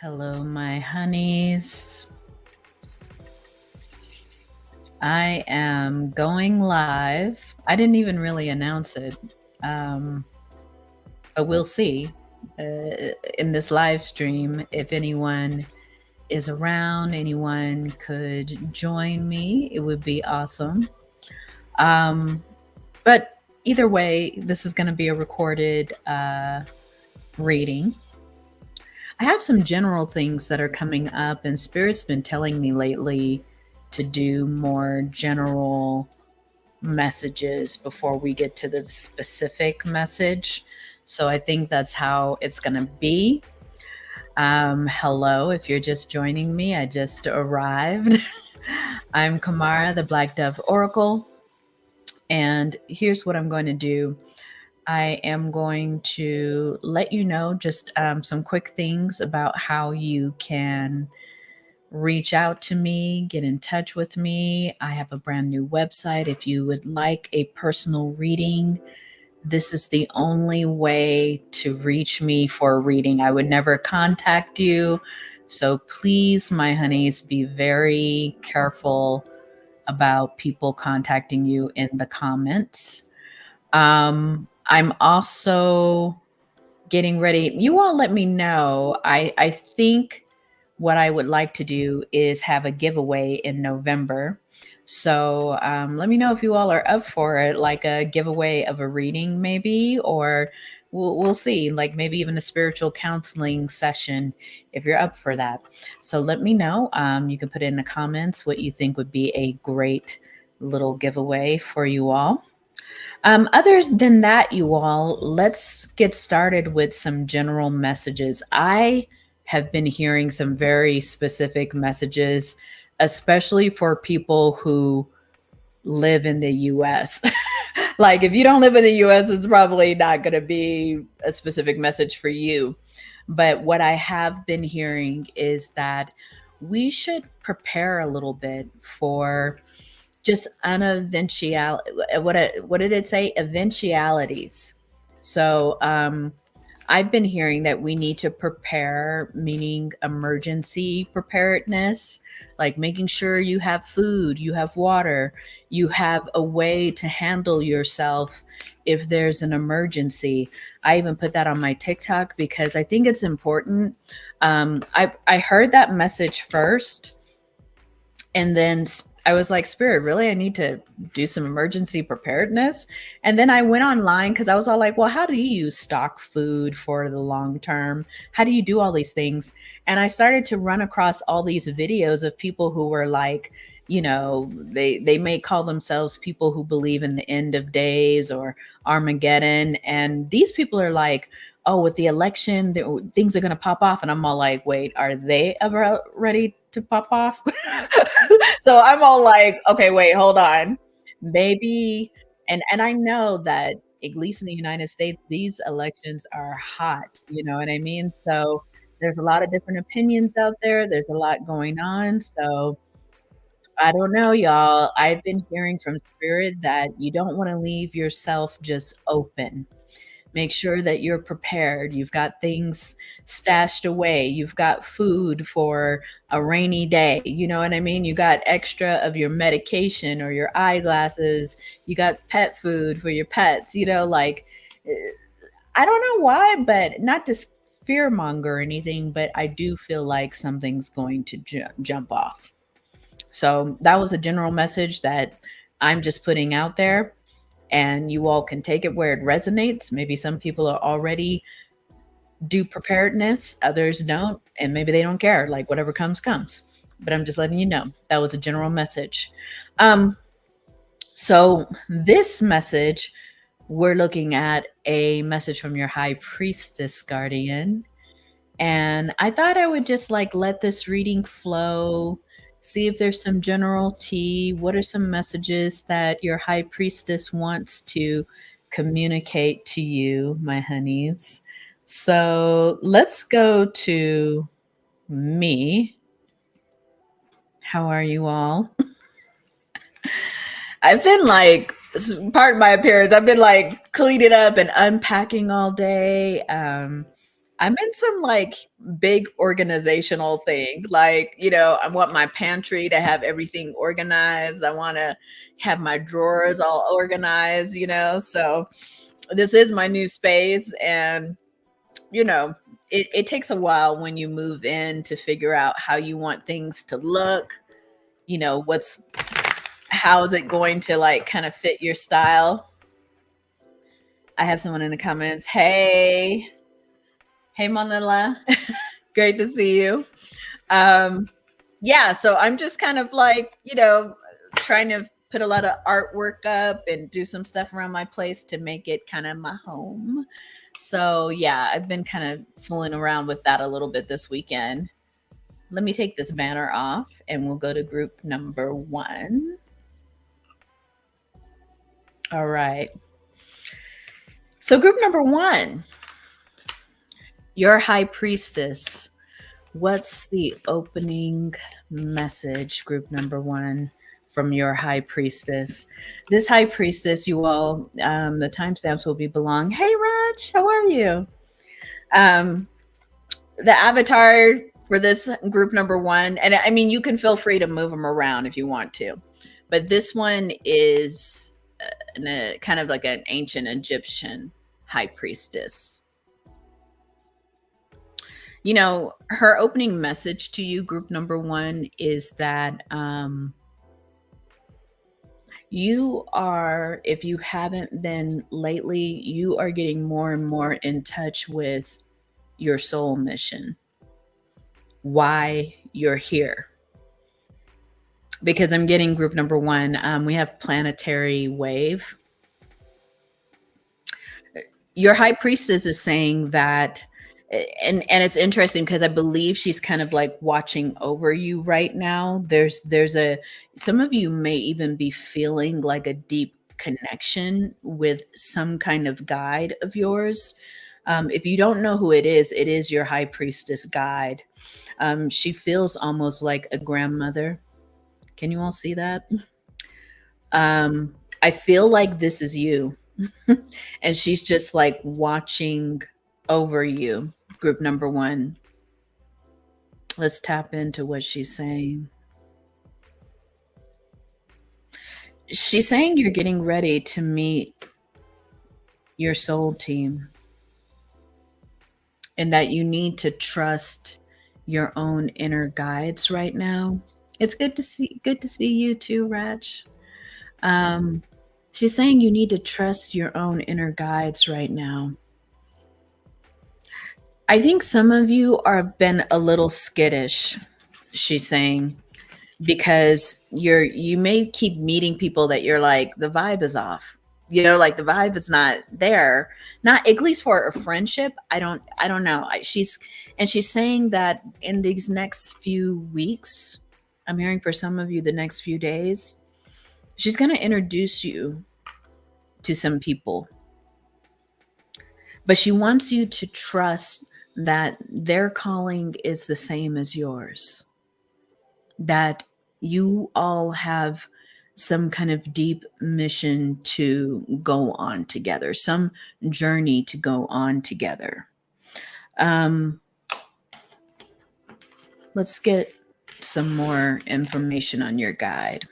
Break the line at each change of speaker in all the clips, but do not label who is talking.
Hello, my honeys. I am going live. I didn't even really announce it, um, but we'll see in this live stream if anyone is around, anyone could join me. It would be awesome. Um, but either way, this is going to be a recorded reading. I have some general things that are coming up, and Spirit's been telling me lately to do more general messages before we get to the specific message. So I think that's how it's going to be. Hello, if you're just joining me, I just arrived. I'm Kamara, the Black Dove Oracle. And here's what I'm going to do. I am going to let you know just some quick things about how you can reach out to me, get in touch with me. I have a brand new website. If you would like a personal reading, this is the only way to reach me for a reading. I would never contact you. So please, my honeys, be very careful about people contacting you in the comments. I'm also getting ready. You all let me know. I think what I would like to do is have a giveaway in November. So let me know if you all are up for it, like a giveaway of a reading, maybe, or we'll see, like maybe even a spiritual counseling session if you're up for that. So let me know. You can put in the comments what you think would be a great little giveaway for you all. Other than that, you all, let's get started with some general messages. I have been hearing some very specific messages, especially for people who live in the US. Like, if you don't live in the US, it's probably not going to be a specific message for you. But what I have been hearing is that we should prepare a little bit for just uneventurial. What did it say? Eventualities. So I've been hearing that we need to prepare, meaning emergency preparedness, like making sure you have food, you have water, you have a way to handle yourself if there's an emergency. I even put that on my TikTok because I think it's important. I heard that message first, and then I was like, Spirit, really? I need to do some emergency preparedness. And then I went online because I was all like, well, how do you stock food for the long term? How do you do all these things? And I started to run across all these videos of people who were like, they may call themselves people who believe in the end of days or Armageddon. And these people are like, oh, with the election, things are going to pop off. And I'm all like, wait, are they ever ready to pop off? So I'm all like, okay, wait, hold on. Maybe, and I know that at least in the United States, these elections are hot, you know what I mean? So there's a lot of different opinions out there. There's a lot going on. So I don't know, y'all. I've been hearing from Spirit that you don't want to leave yourself just open. Make sure that you're prepared. You've got things stashed away. You've got food for a rainy day. You know what I mean? You got extra of your medication or your eyeglasses. You got pet food for your pets. I don't know why, but not to fearmonger or anything, but I do feel like something's going to jump off. So that was a general message that I'm just putting out there, and you all can take it where it resonates. Maybe some people are already do preparedness, others don't, and maybe they don't care. Like, whatever comes, comes. But I'm just letting you know that was a general message. So this message, we're looking at a message from your High Priestess Guardian. And I thought I would just like let this reading flow, see if there's some general tea. What are some messages that your High Priestess wants to communicate to you, my honeys? So let's go to me. How are you all? I've been like, pardon my appearance, I've been like cleaning up and unpacking all day. I'm in some like big organizational thing. Like, I want my pantry to have everything organized. I want to have my drawers all organized, So this is my new space. And, you know, it takes a while when you move in to figure out how you want things to look, how is it going to like kind of fit your style. I have someone in the comments. Hey, Manila. Great to see you. Um, yeah, so I'm just kind of like, trying to put a lot of artwork up and do some stuff around my place to make it kind of my home. So yeah, I've been kind of fooling around with that a little bit this weekend. Let me take this banner off and we'll go to group number 1. All right. So group number 1, your High Priestess. What's the opening message, group number 1, from your High Priestess? This High Priestess, you all, the timestamps will be belong. Hey, Raj, how are you? The avatar for this group number 1, and I mean, you can feel free to move them around if you want to, but this one is kind of like an ancient Egyptian High Priestess. Her opening message to you, group number 1, is that you are, if you haven't been lately, you are getting more and more in touch with your soul mission, why you're here. Because I'm getting group number 1, we have planetary wave. Your High Priestess is saying that, and it's interesting because I believe she's kind of like watching over you right now. There's some of you may even be feeling like a deep connection with some kind of guide of yours. If you don't know who it is your High Priestess guide. She feels almost like a grandmother. Can you all see that? I feel like this is you. And she's just like watching over you, group number 1. Let's tap into what she's saying. She's saying you're getting ready to meet your soul team and that you need to trust your own inner guides right now. It's good to see you too, Raj. She's saying you need to trust your own inner guides right now. I think some of you are been a little skittish, she's saying, because you may keep meeting people that you're like, the vibe is off. Like the vibe is not there. Not at least for a friendship. I don't know. She's saying that in these next few weeks, I'm hearing for some of you the next few days, she's going to introduce you to some people. But she wants you to trust that their calling is the same as yours. That you all have some kind of deep mission to go on together, some journey to go on together. Let's get some more information on your guide.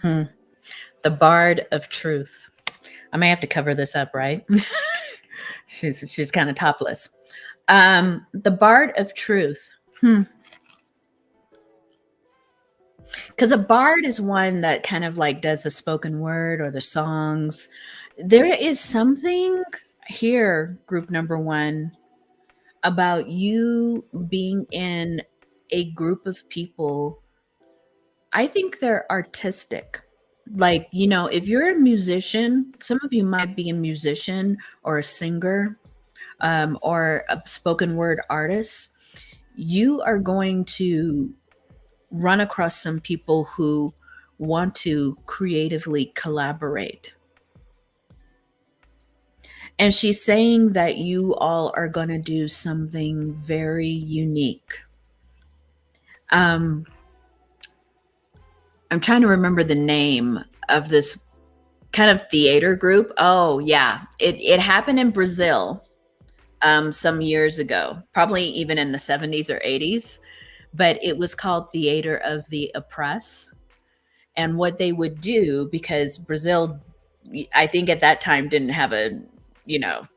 The Bard of Truth. I may have to cover this up, right? she's kind of topless. The Bard of Truth. Because a bard is one that kind of like does the spoken word or the songs. There is something here, group number 1, about you being in a group of people. I think they're artistic. Like, if you're a musician, some of you might be a musician or a singer, or a spoken word artist. You are going to run across some people who want to creatively collaborate. And she's saying that you all are going to do something very unique. I'm trying to remember the name of this kind of theater group. Oh yeah, it happened in Brazil some years ago, probably even in the 70s or 80s. But it was called Theater of the Oppressed. And what they would do, because Brazil, I think at that time didn't have you know,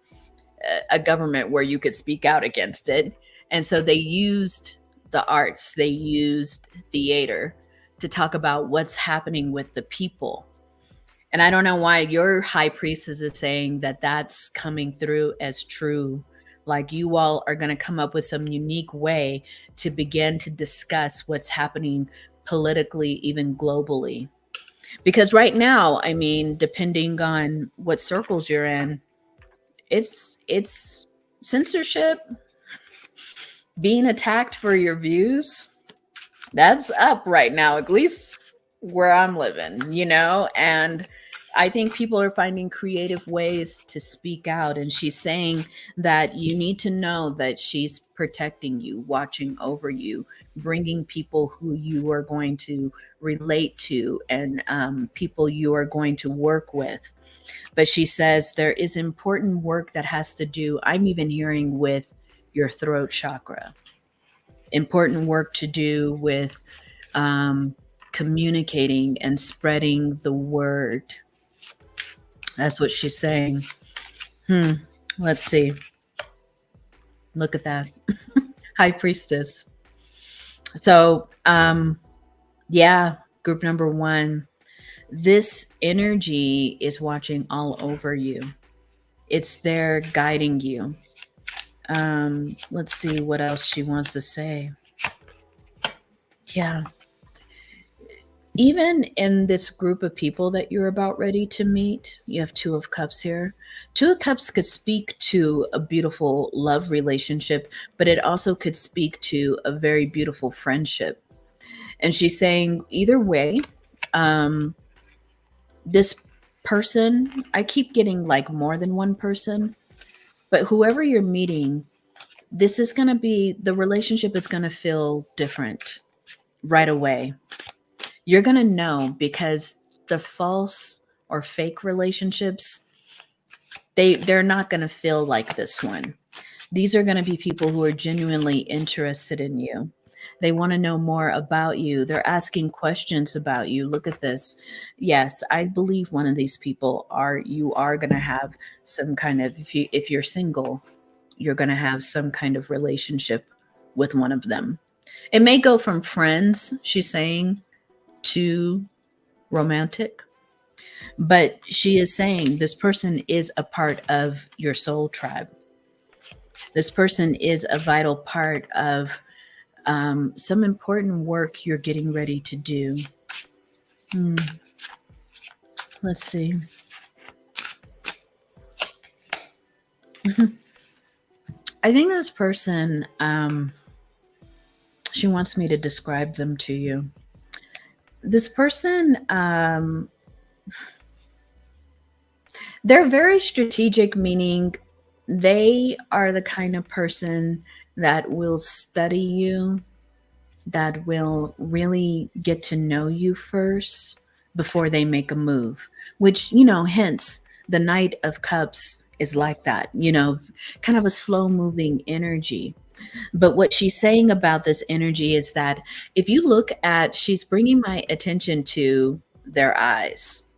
a government where you could speak out against it. And so they used the arts, they used theater to talk about what's happening with the people. And I don't know why your high priestess is saying that that's coming through as true. Like you all are going to come up with some unique way to begin to discuss what's happening politically, even globally. Because right now, I mean, depending on what circles you're in, it's censorship, being attacked for your views. That's up right now, at least where I'm living, you know? And I think people are finding creative ways to speak out. And she's saying that you need to know that she's protecting you, watching over you, bringing people who you are going to relate to, and people you are going to work with. But she says there is important work that has to do, I'm even hearing, with your throat chakra. Important work to do with communicating and spreading the word. That's what she's saying. Let's see. Look at that. High Priestess. So, yeah, group number 1. This energy is watching all over you. It's there guiding you. Let's see what else she wants to say. Yeah. Even in this group of people that you're about ready to meet, you have 2 of Cups here. 2 of Cups could speak to a beautiful love relationship, but it also could speak to a very beautiful friendship. And she's saying either way, this person, I keep getting like more than one person, but whoever you're meeting, this is going to be, the relationship is going to feel different right away. You're going to know, because the false or fake relationships, they're not going to feel like this one. These are going to be people who are genuinely interested in you. They want to know more about you. They're asking questions about you. Look at this. Yes, I believe one of these people you are going to have some kind of, if you're single, you're going to have some kind of relationship with one of them. It may go from friends, she's saying, to romantic. But she is saying this person is a part of your soul tribe. This person is a vital part of some important work you're getting ready to do. Let's see. I think this person, she wants me to describe them to you. This person, they're very strategic, meaning they are the kind of person that will study you, that will really get to know you first before they make a move, which, hence the Knight of Cups is like that, kind of a slow moving energy. But what she's saying about this energy is that if you look at, she's bringing my attention to their eyes.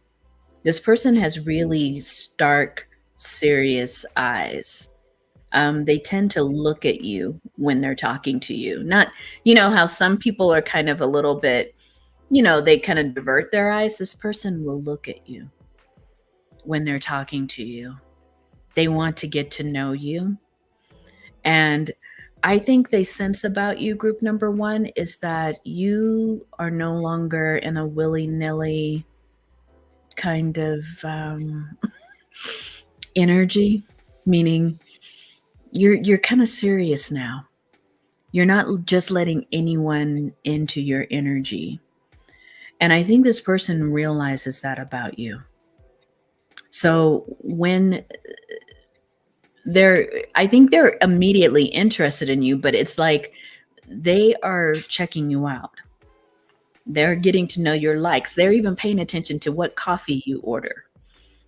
This person has really stark, serious eyes. They tend to look at you when they're talking to you. Not, how some people are kind of a little bit, they kind of divert their eyes. This person will look at you when they're talking to you. They want to get to know you. And I think they sense about you, group number 1, is that you are no longer in a willy-nilly kind of energy, meaning you're kind of serious now. You're not just letting anyone into your energy. And I think this person realizes that about you. So when I think they're immediately interested in you, but it's like they are checking you out. They're getting to know your likes. They're even paying attention to what coffee you order.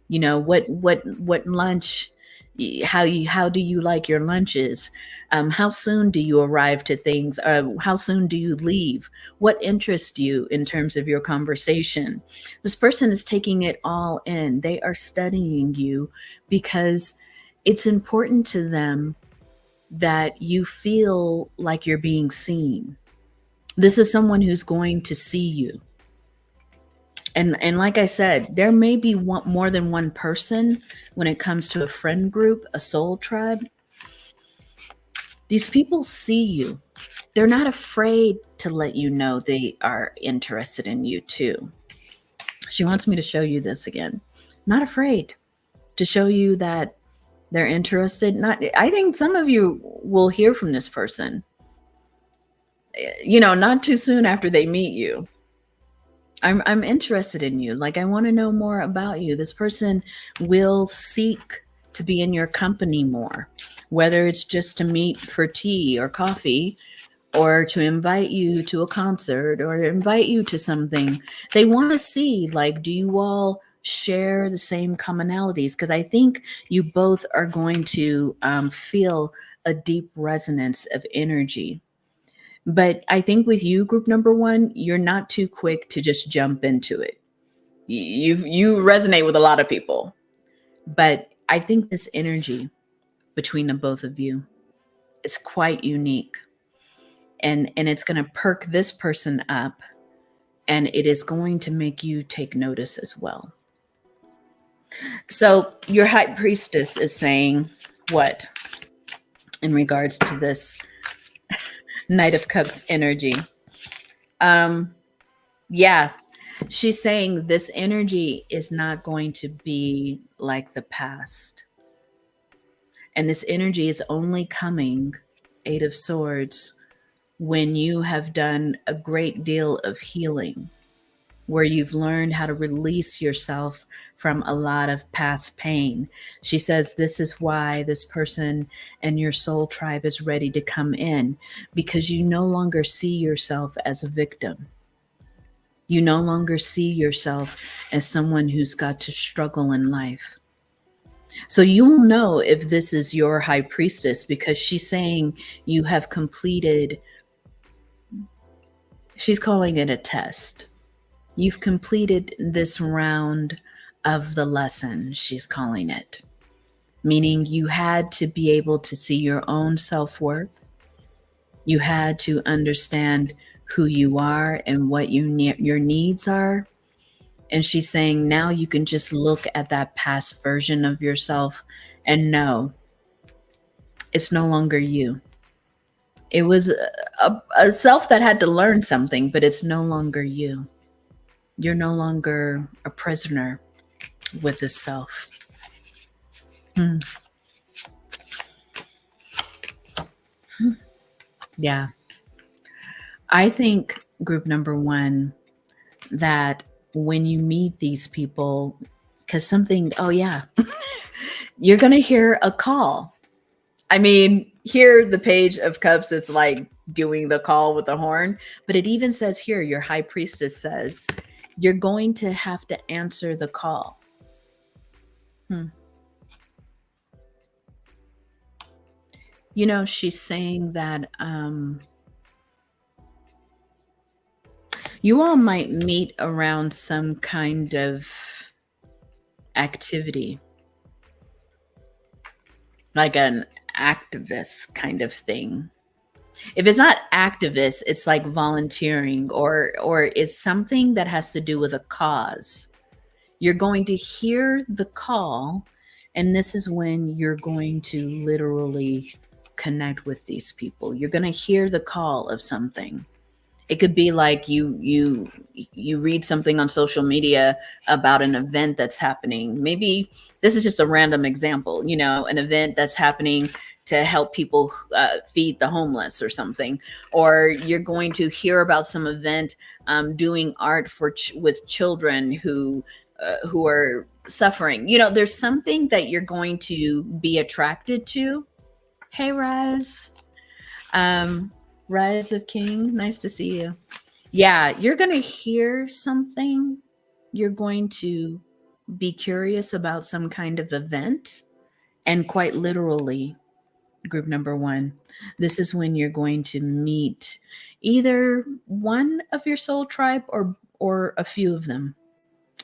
What lunch, how do you like your lunches? How soon do you arrive to things? How soon do you leave? What interests you in terms of your conversation? This person is taking it all in. They are studying you because it's important to them that you feel like you're being seen. This is someone who's going to see you. And like I said, there may be more than one person when it comes to a friend group, a soul tribe. These people see you. They're not afraid to let you know they are interested in you too. She wants me to show you this again. Not afraid to show you that they're interested. Not I think some of you will hear from this person, not too soon after they meet you. I'm interested in you. Like, I want to know more about you. This person will seek to be in your company more, whether it's just to meet for tea or coffee, or to invite you to a concert or invite you to something. They want to see, like, do you all share the same commonalities? Because I think you both are going to feel a deep resonance of energy. But I think with you, group number one, you're not too quick to just jump into it. You resonate with a lot of people, but I think this energy between the both of you is quite unique, and it's going to perk this person up, and it is going to make you take notice as well. So your high priestess is saying what in regards to this Knight of Cups energy? Yeah, she's saying this energy is not going to be like the past. And this energy is only coming, Eight of Swords, when you have done a great deal of healing, where you've learned how to release yourself from a lot of past pain. She says this is why this person and your soul tribe is ready to come in, because you no longer see yourself as a victim. You no longer see yourself as someone who's got to struggle in life. So you will know if this is your high priestess, because she's saying you have completed, she's calling it a test. You've completed this round of the lesson, she's calling it. Meaning you had to be able to see your own self-worth. You had to understand who you are and what your needs are. And she's saying now you can just look at that past version of yourself and know it's no longer you. It was a self that had to learn something, but it's no longer you. You're no longer a prisoner with this self. Yeah. I think, group number one, that when you meet these people, because something, oh yeah, you're going to hear a call. I mean, here the Page of Cups is like doing the call with the horn, but it even says here, your high priestess says, you're going to have to answer the call. She's saying that you all might meet around some kind of activity, like an activist kind of thing. If it's not activist, it's like volunteering or is something that has to do with a cause. You're going to hear the call, and this is when you're going to literally connect with these people. You're going to hear the call of something. It could be like you read something on social media about an event that's happening. Maybe this is just a random example, an event that's happening to help people feed the homeless or something. Or you're going to hear about some event doing art with children who are suffering. There's something that you're going to be attracted to. Hey, Rise. Rise of King, nice to see you. Yeah, you're going to hear something. You're going to be curious about some kind of event. And quite literally, group number one, this is when you're going to meet either one of your soul tribe or a few of them.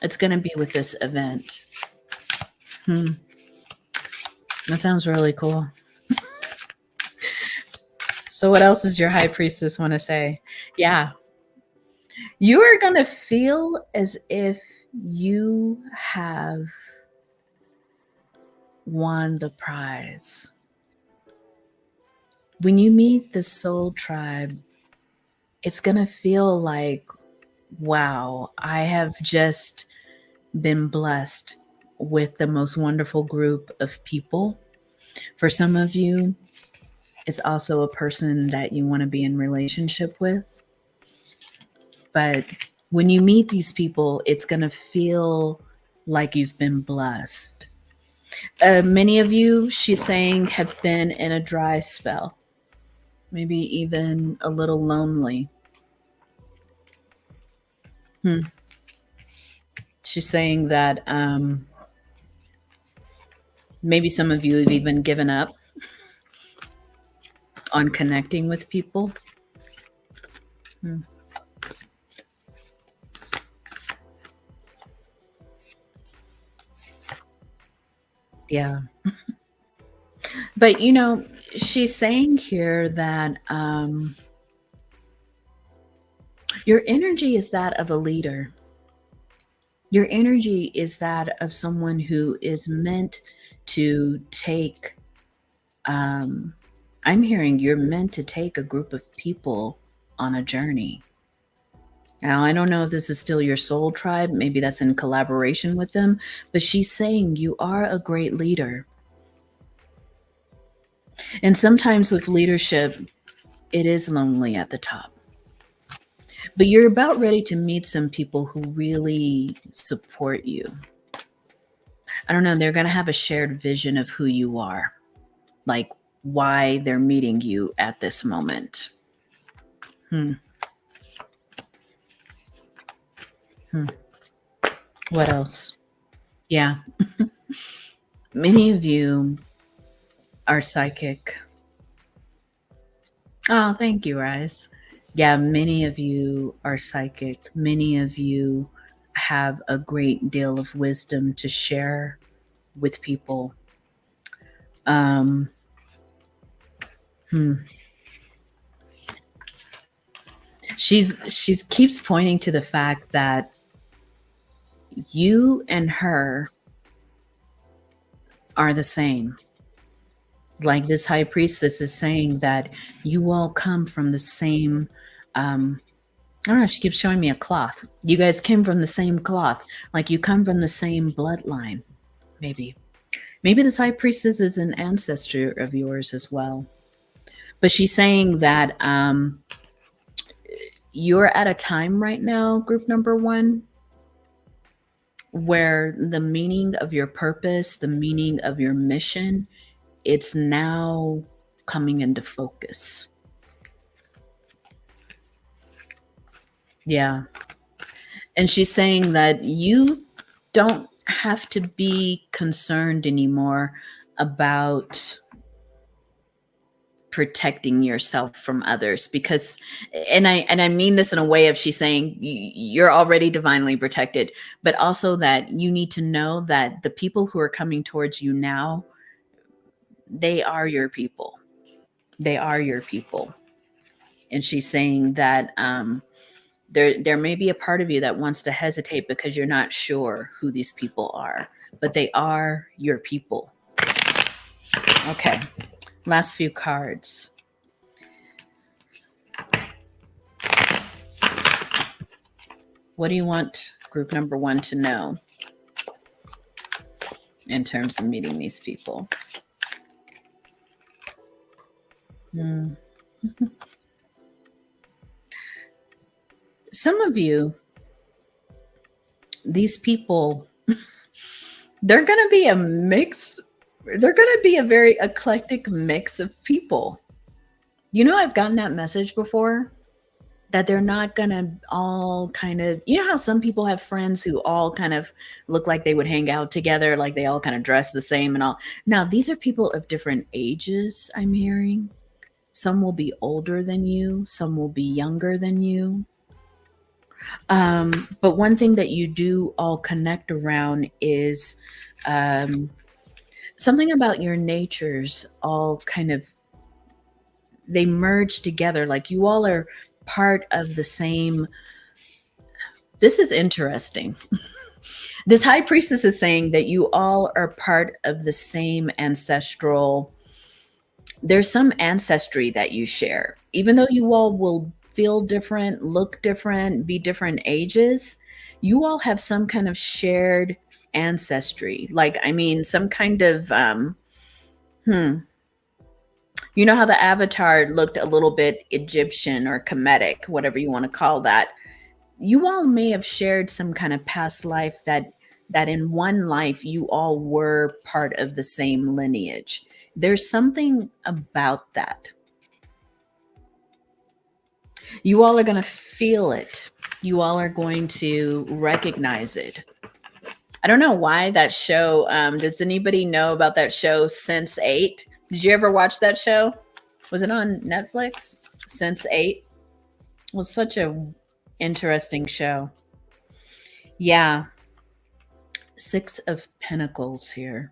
It's going to be with this event. That sounds really cool. So what else does your high priestess want to say? Yeah. You are going to feel as if you have won the prize. When you meet the soul tribe, it's going to feel like, wow, I have just been blessed with the most wonderful group of people. For some of you, it's also a person that you want to be in relationship with. But when you meet these people, it's going to feel like you've been blessed. Many of you, she's saying, have been in a dry spell, maybe even a little lonely. She's saying that maybe some of you have even given up on connecting with people. Yeah. But, you know, she's saying here that your energy is that of a leader. Your energy is that of someone who is meant to take, I'm hearing you're meant to take a group of people on a journey. Now, I don't know if this is still your soul tribe. Maybe that's in collaboration with them. But she's saying you are a great leader. And sometimes with leadership, it is lonely at the top. But you're about ready to meet some people who really support you. I don't know, they're going to have a shared vision of who you are, like why they're meeting you at this moment. What else? Yeah. Many of you are psychic. Oh, thank you, Rise. Yeah, many of you are psychic. Many of you have a great deal of wisdom to share with people. She's keeps pointing to the fact that you and her are the same. Like this high priestess is saying that you all come from the same, I don't know, she keeps showing me a cloth. You guys came from the same cloth. Like you come from the same bloodline, maybe. Maybe this high priestess is an ancestor of yours as well. But she's saying that you're at a time right now, group number one, where the meaning of your purpose, the meaning of your mission, it's now coming into focus. Yeah. And she's saying that you don't have to be concerned anymore about protecting yourself from others, because and I mean this in a way of she's saying you're already divinely protected, but also that you need to know that the people who are coming towards you now, they are your people. They are your people. And she's saying that there may be a part of you that wants to hesitate because you're not sure who these people are, but they are your people. Okay. Last few cards. What do you want group number one to know in terms of meeting these people? Some of you, these people, they're going to be a mix. They're going to be a very eclectic mix of people. You know, I've gotten that message before. that they're not gonna all kind of, you know how some people have friends who all kind of look like they would hang out together, like they all kind of dress the same and all. Now, these are people of different ages, I'm hearing. Some will be older than you, some will be younger than you. But one thing that you do all connect around is um, something about your natures all kind of, they merge together. Like you all are part of the same. This is interesting. This high priestess is saying that you all are part of the same ancestral. There's some ancestry that you share, even though you all will feel different, look different, be different ages. You all have some kind of shared ancestry. Like, I mean, some kind of, hmm, you know how the avatar looked a little bit Egyptian or Kemetic, whatever you want to call that. You all may have shared some kind of past life that in one life you all were part of the same lineage. There's something about that. You all are going to feel it. You all are going to recognize it. I don't know why that show. Does anybody know about that show, Sense8? Did you ever watch that show? Was it on Netflix? Sense8 was such a interesting show. Yeah, Six of Pentacles here.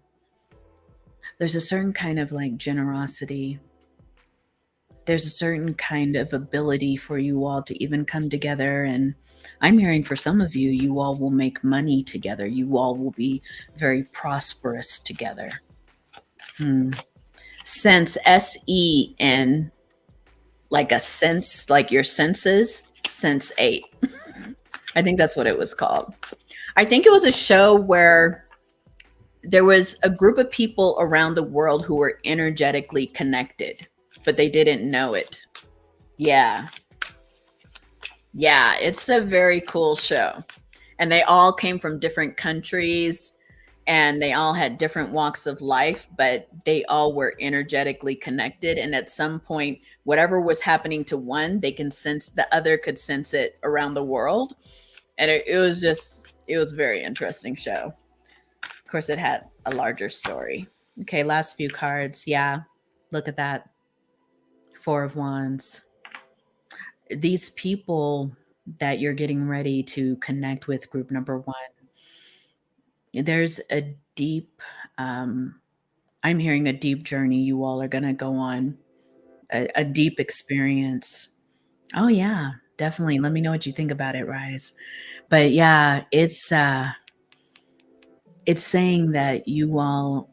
There's a certain kind of like generosity. There's a certain kind of ability for you all to even come together. And I'm hearing for some of you, you all will make money together. You all will be very prosperous together. Sense, S-E-N, like a sense, like your senses, Sense8. I think that's what it was called. I think it was a show where there was a group of people around the world who were energetically connected, but they didn't know it. Yeah. Yeah, it's a very cool show. And they all came from different countries and they all had different walks of life, but they all were energetically connected. And at some point, whatever was happening to one, they can sense, the other could sense it around the world. And it was just, it was a very interesting show. Of course, it had a larger story. Okay, last few cards. Yeah, look at that. Four of Wands. These people that you're getting ready to connect with, group number one, there's a deep, I'm hearing a deep journey you all are going to go on, a deep experience. Oh, yeah, definitely. Let me know what you think about it, Rise. But yeah, it's saying that you all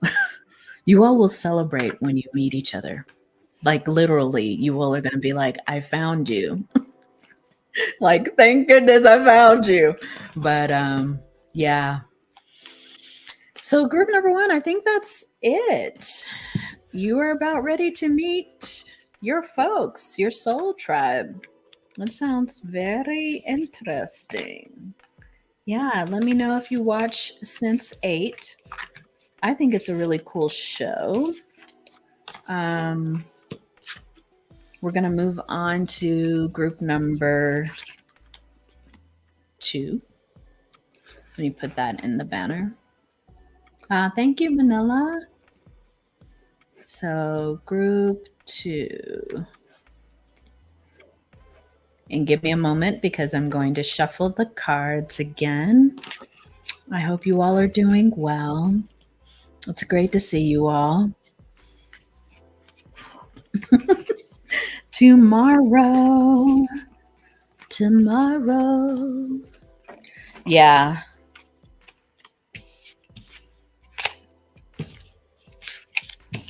you all will celebrate when you meet each other. Like literally, you all are going to be like, I found you. Like, thank goodness I found you. But yeah. So group number one, I think that's it. You are about ready to meet your folks, your soul tribe. That sounds very interesting. Yeah, let me know if you watch Sense8. I think it's a really cool show. We're going to move on to group number 2. Let me put that in the banner. Thank you, Manila. So group 2. And give me a moment because I'm going to shuffle the cards again. I hope you all are doing well. It's great to see you all. Tomorrow. Yeah.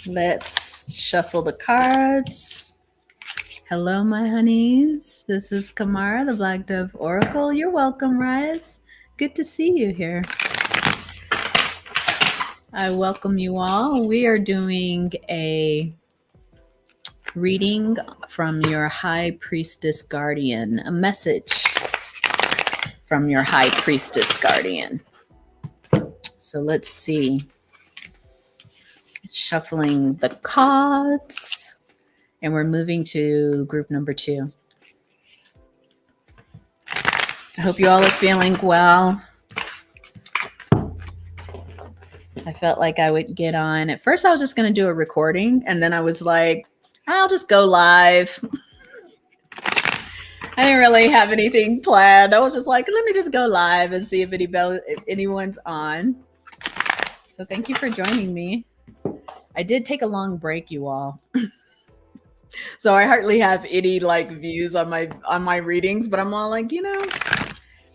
Let's shuffle the cards. Hello, my honeys. This is Kamara, the Black Dove Oracle. You're welcome, Rise. Good to see you here. I welcome you all. We are doing a reading from your High Priestess Guardian, a message from your High Priestess Guardian. So let's see. Shuffling the cards, and we're moving to group number 2. I hope you all are feeling well. I felt like I would get on. At first, I was just going to do a recording, and then I was like, I'll just go live. I didn't really have anything planned. I was just like, let me just go live and see if anyone's on. So thank you for joining me. I did take a long break, you all. So I hardly have any like views on my readings, but I'm all like,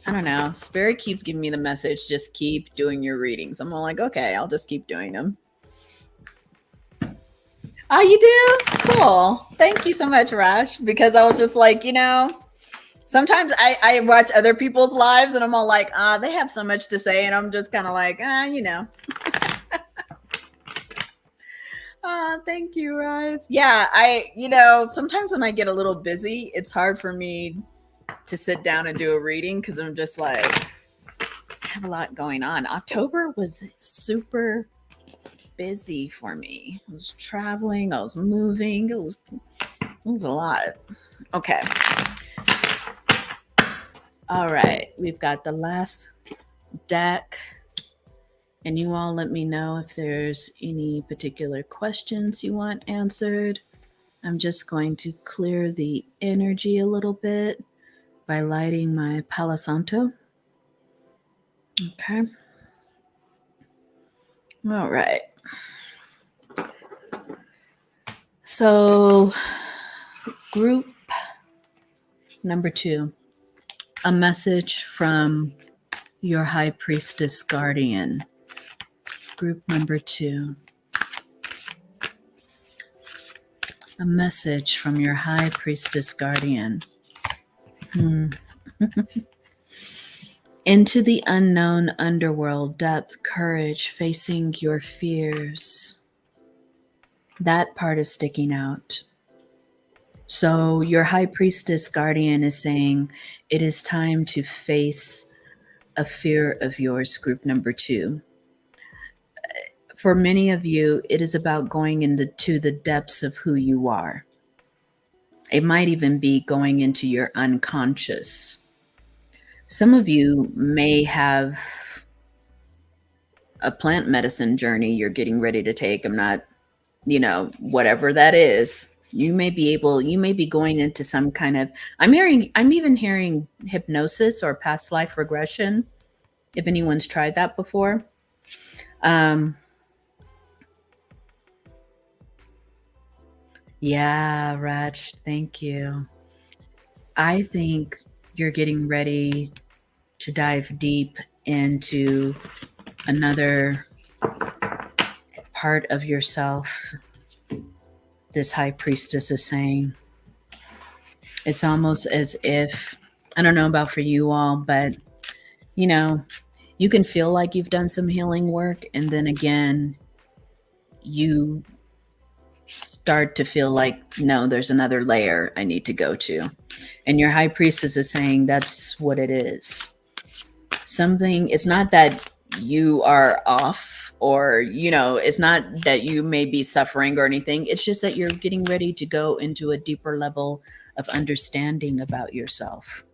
I don't know. Spirit keeps giving me the message, just keep doing your readings. I'm all like, okay, I'll just keep doing them. Oh, you do? Cool. Thank you so much, Rash. Because I was just like, sometimes I watch other people's lives and I'm all like, they have so much to say. And I'm just kind of like, thank you, Rise. Yeah, sometimes when I get a little busy, it's hard for me to sit down and do a reading because I'm just like, I have a lot going on. October was super busy for me. I was traveling, I was moving, it was a lot. Okay. All right, we've got the last deck. And you all let me know if there's any particular questions you want answered. I'm just going to clear the energy a little bit by lighting my Palo Santo. Okay. All right. So, group number 2, a message from your High Priestess Guardian. Group number 2. A message from your High Priestess Guardian. Into the unknown underworld depth, courage, facing your fears. That part is sticking out. So your High Priestess Guardian is saying it is time to face a fear of yours, group number 2. For many of you, it is about going into the depths of who you are. It might even be going into your unconscious. Some of you may have a plant medicine journey you're getting ready to take. I'm not, whatever that is. You may be going into some kind of, I'm even hearing hypnosis or past life regression, if anyone's tried that before. Yeah, Raj, thank you. I think you're getting ready to dive deep into another part of yourself. This High Priestess is saying it's almost as if, I don't know about for you all, but you can feel like you've done some healing work, and then again, you start to feel like, no, there's another layer I need to go to. And your High Priestess is saying that's what it is. It's not that you are off or, it's not that you may be suffering or anything. It's just that you're getting ready to go into a deeper level of understanding about yourself.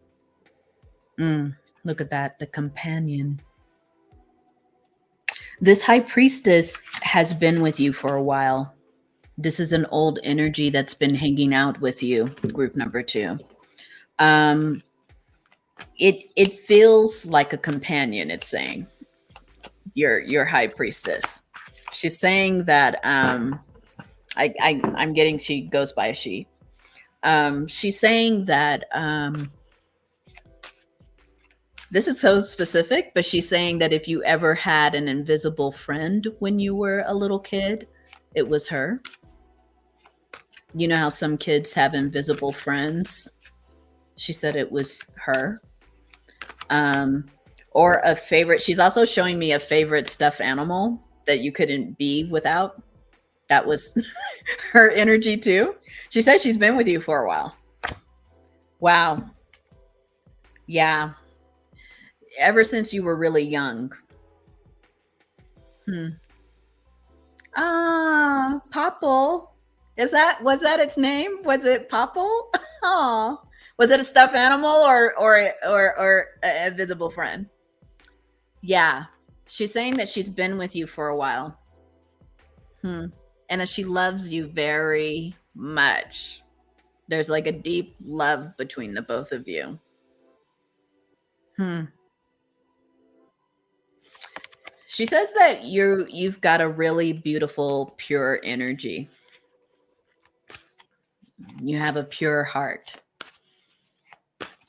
Look at that, the companion. This High Priestess has been with you for a while. This is an old energy that's been hanging out with you, group number 2. It feels like a companion, it's saying. Your High Priestess. She's saying that I'm getting, she goes by a she. She's saying that this is so specific, but she's saying that if you ever had an invisible friend when you were a little kid, it was her. You know how some kids have invisible friends? She said it was her. Or a favorite. She's also showing me a favorite stuffed animal that you couldn't be without. That was her energy too. She said she's been with you for a while. Wow. Yeah. Ever since you were really young. Popple. Was that its name? Was it Popple? Oh, Was it a stuffed animal or a invisible friend? Yeah. She's saying that she's been with you for a while. And that she loves you very much. There's like a deep love between the both of you. She says that you've got a really beautiful, pure energy. You have a pure heart,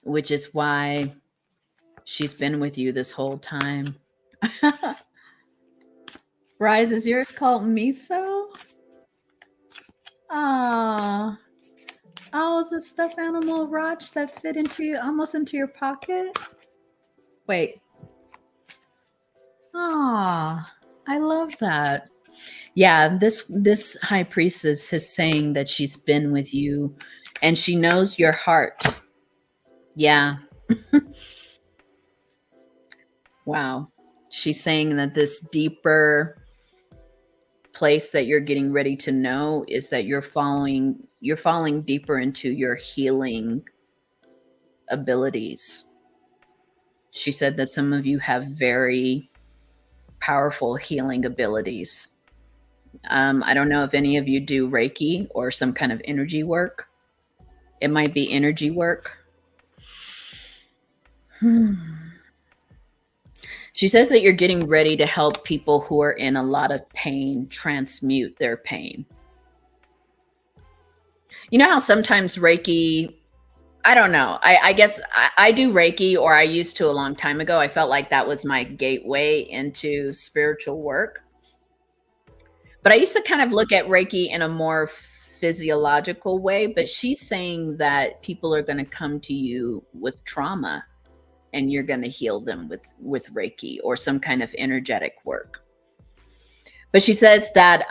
which is why she's been with you this whole time. Rise, is yours called Miso? Ah. Oh, it's a stuffed animal Rach that fit almost into your pocket. Wait. Ah, I love that. Yeah, this high priestess is saying that she's been with you and she knows your heart. Yeah. Wow. She's saying that this deeper place that you're getting ready to know is that you're falling deeper into your healing abilities. She said that some of you have very powerful healing abilities. I don't know if any of you do Reiki or some kind of energy work. It might be energy work. She says that you're getting ready to help people who are in a lot of pain transmute their pain. You know how sometimes Reiki, I don't know. I guess I do Reiki, or I used to a long time ago. I felt like that was my gateway into spiritual work. But I used to kind of look at Reiki in a more physiological way. But she's saying that people are going to come to you with trauma and you're going to heal them with Reiki or some kind of energetic work. But she says that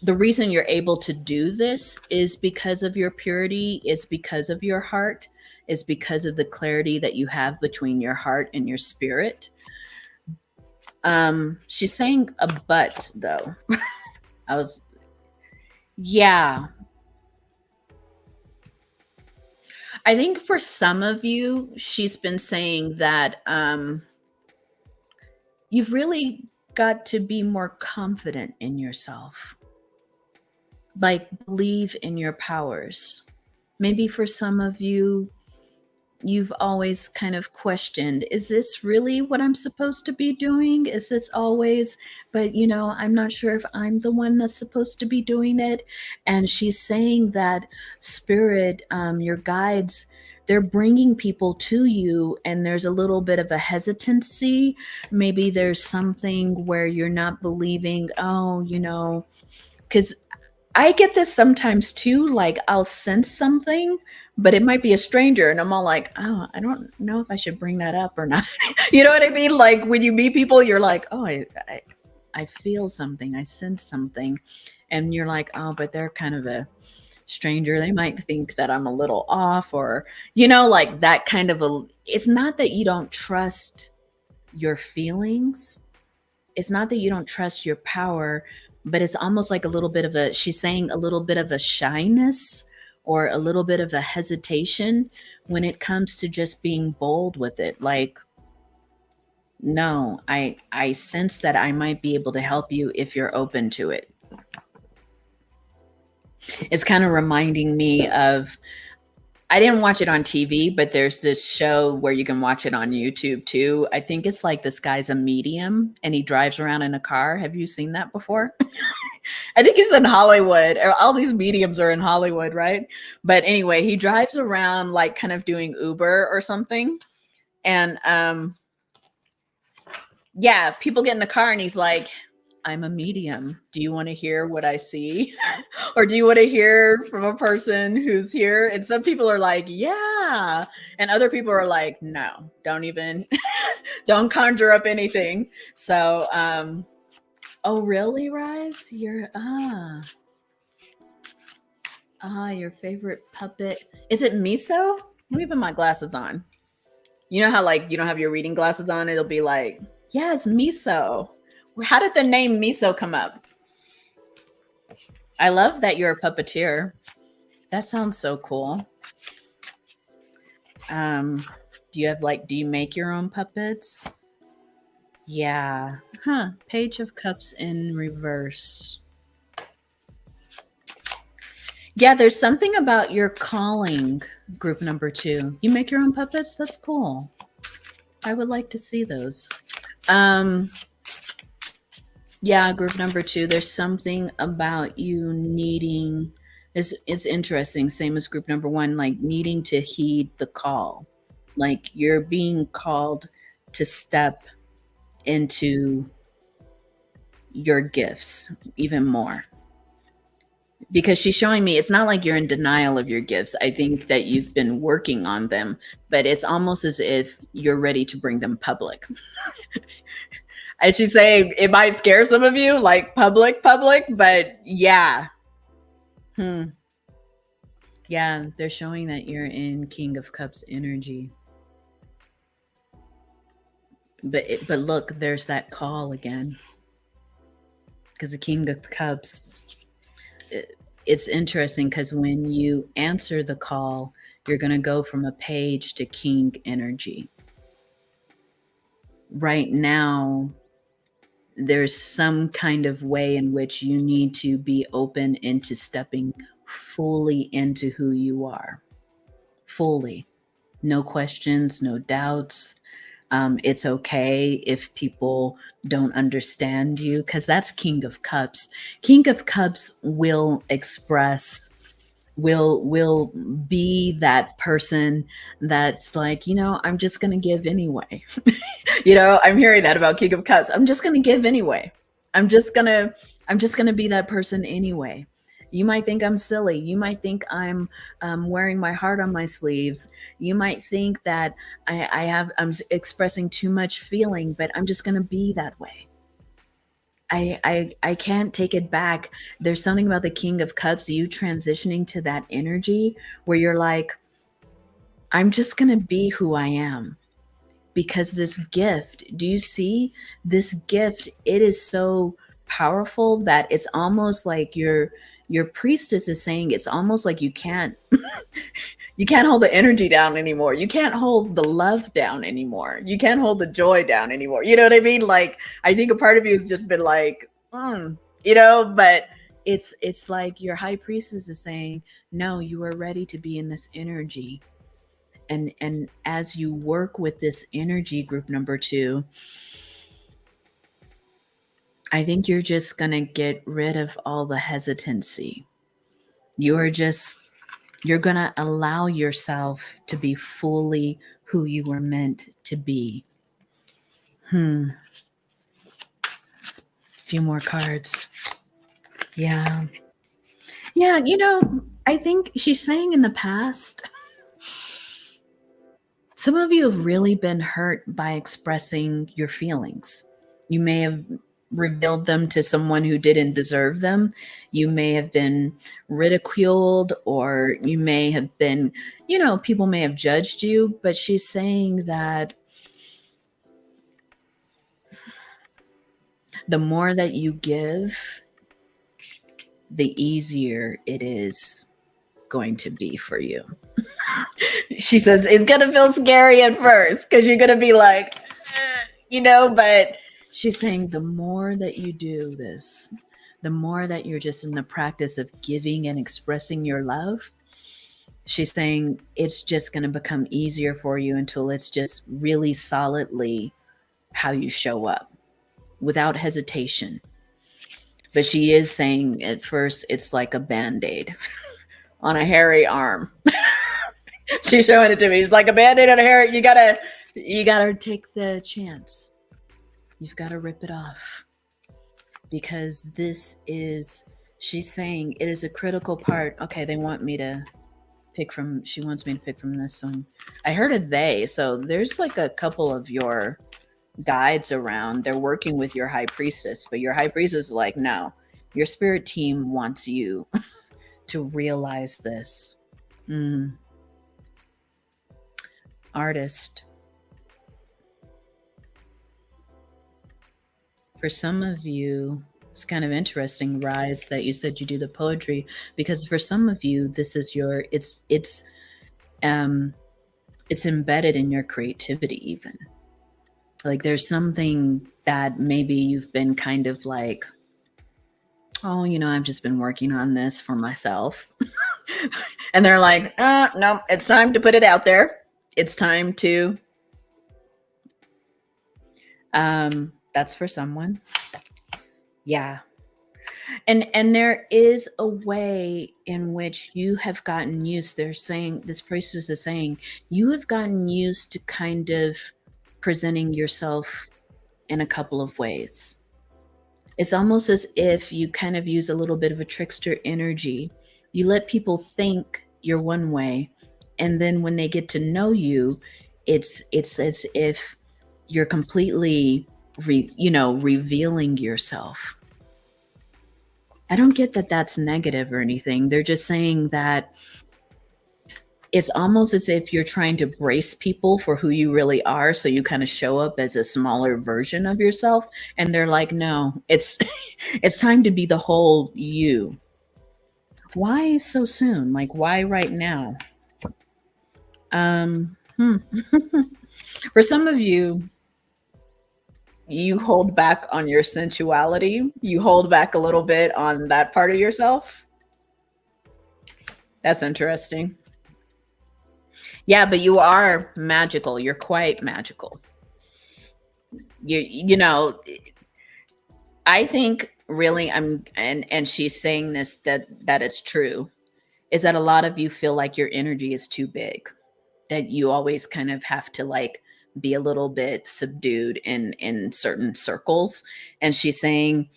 the reason you're able to do this is because of your purity, is because of your heart, is because of the clarity that you have between your heart and your spirit. She's saying a but though. Yeah. I think for some of you, she's been saying that you've really got to be more confident in yourself. Like, believe in your powers. Maybe for some of you, you've always kind of questioned, is this really what I'm supposed to be doing? Is this always, but I'm not sure if I'm the one that's supposed to be doing it. And she's saying that spirit, your guides, they're bringing people to you and there's a little bit of a hesitancy. Maybe there's something where you're not believing, because I get this sometimes too. Like, I'll sense something, but it might be a stranger, and I'm all like, oh, I don't know if I should bring that up or not. You know what I mean? Like, when you meet people, you're like, oh, I feel something, I sense something, and you're like, oh, but they're kind of a stranger. They might think that I'm a little off, or like that kind of it's not that you don't trust your feelings. It's not that you don't trust your power, but it's almost like a little bit of she's saying a little bit of a shyness or a little bit of a hesitation when it comes to just being bold with it. Like, no, I sense that I might be able to help you if you're open to it. It's kind of reminding me of, I didn't watch it on TV, but there's this show where you can watch it on YouTube too. I think it's like this guy's a medium and he drives around in a car. Have you seen that before? I think he's in Hollywood. All these mediums are in Hollywood, right? But anyway, he drives around like kind of doing Uber or something. And yeah, people get in the car and he's like, I'm a medium. Do you want to hear what I see? Or do you want to hear from a person who's here? And some people are like, yeah. And other people are like, no, don't even, don't conjure up anything. So, oh, really, Rise? Your your favorite puppet. Is it Miso? Let me put my glasses on. You know how like you don't have your reading glasses on? It'll be like, yeah, it's Miso. How did the name Miso come up? I love that you're a puppeteer. That sounds so cool. Um, do you have like, do you make your own puppets? Yeah. Huh. Page of Cups in reverse. Yeah, there's something about your calling, group number 2. You make your own puppets? That's cool. I would like to see those. Um, yeah, group number 2, there's something about you needing, it's interesting, same as group number 1, like needing to heed the call. Like you're being called to step into your gifts even more. Because she's showing me it's not like you're in denial of your gifts. I think that you've been working on them, but it's almost as if you're ready to bring them public. As she's saying, it might scare some of you, like public, but yeah. Yeah, they're showing that you're in King of Cups energy. But look, there's that call again. Because the King of Cups, it's interesting because when you answer the call, you're going to go from a page to king energy. Right now, there's some kind of way in which you need to be open into stepping fully into who you are. Fully. No questions, no doubts. It's okay if people don't understand you, because that's King of Cups. King of Cups will express, will be that person that's like, I'm just going to give anyway. I'm hearing that about King of Cups. I'm just going to give anyway. I'm just going to be that person anyway. You might think I'm silly. You might think I'm wearing my heart on my sleeves. You might think that I'm expressing too much feeling, but I'm just going to be that way. I can't take it back. There's something about the King of Cups, you transitioning to that energy where you're like, I'm just going to be who I am. Because this gift, do you see this gift? It is so powerful that it's almost like your priestess is saying, it's almost like you can't hold the energy down anymore. You can't hold the love down anymore. You can't hold the joy down anymore. You know what I mean? Like, I think a part of you has just been like, but it's like your high priestess is saying, no, you are ready to be in this energy. And as you work with this energy, group number 2, I think you're just going to get rid of all the hesitancy. You're going to allow yourself to be fully who you were meant to be. A few more cards. Yeah. Yeah, I think she's saying in the past, some of you have really been hurt by expressing your feelings. You may have revealed them to someone who didn't deserve them. You may have been ridiculed, or you may have been, people may have judged you, but she's saying that the more that you give, the easier it is going to be for you. She says it's going to feel scary at first because you're going to be like, but she's saying the more that you do this, the more that you're just in the practice of giving and expressing your love, she's saying it's just going to become easier for you until it's just really solidly how you show up without hesitation. But she is saying at first it's like a Band-Aid on a hairy arm. She's showing it to me. It's like a Band-Aid on a hair. You gotta take the chance. You've got to rip it off. Because she's saying it is a critical part. Okay, she wants me to pick from this one. I heard a they, so there's like a couple of your guides around. They're working with your high priestess, but your high priestess is like, no, your spirit team wants you to realize this. Artist. For some of you, it's kind of interesting, Rise, that you said you do the poetry, because for some of you, this is It's embedded in your creativity, even. Like there's something that maybe you've been kind of like, oh, I've just been working on this for myself. And they're like, no, it's time to put it out there. It's time to, that's for someone. Yeah. And there is a way in which you have gotten used. They're saying, this priestess is saying, you have gotten used to kind of presenting yourself in a couple of ways. It's almost as if you kind of use a little bit of a trickster energy. You let people think you're one way, and then when they get to know you, it's as if you're completely revealing yourself. I don't get that that's negative or anything. They're just saying that it's almost as if you're trying to brace people for who you really are. So you kind of show up as a smaller version of yourself. And they're like, no, it's it's time to be the whole you. Why so soon? Like, why right now? For some of you, you hold back on your sensuality. You hold back a little bit on that part of yourself. That's interesting. Yeah, but you are magical. You're quite magical. You know, I think really and she's saying this that it's true, is that a lot of you feel like your energy is too big, that you always kind of have to like be a little bit subdued in certain circles. And she's saying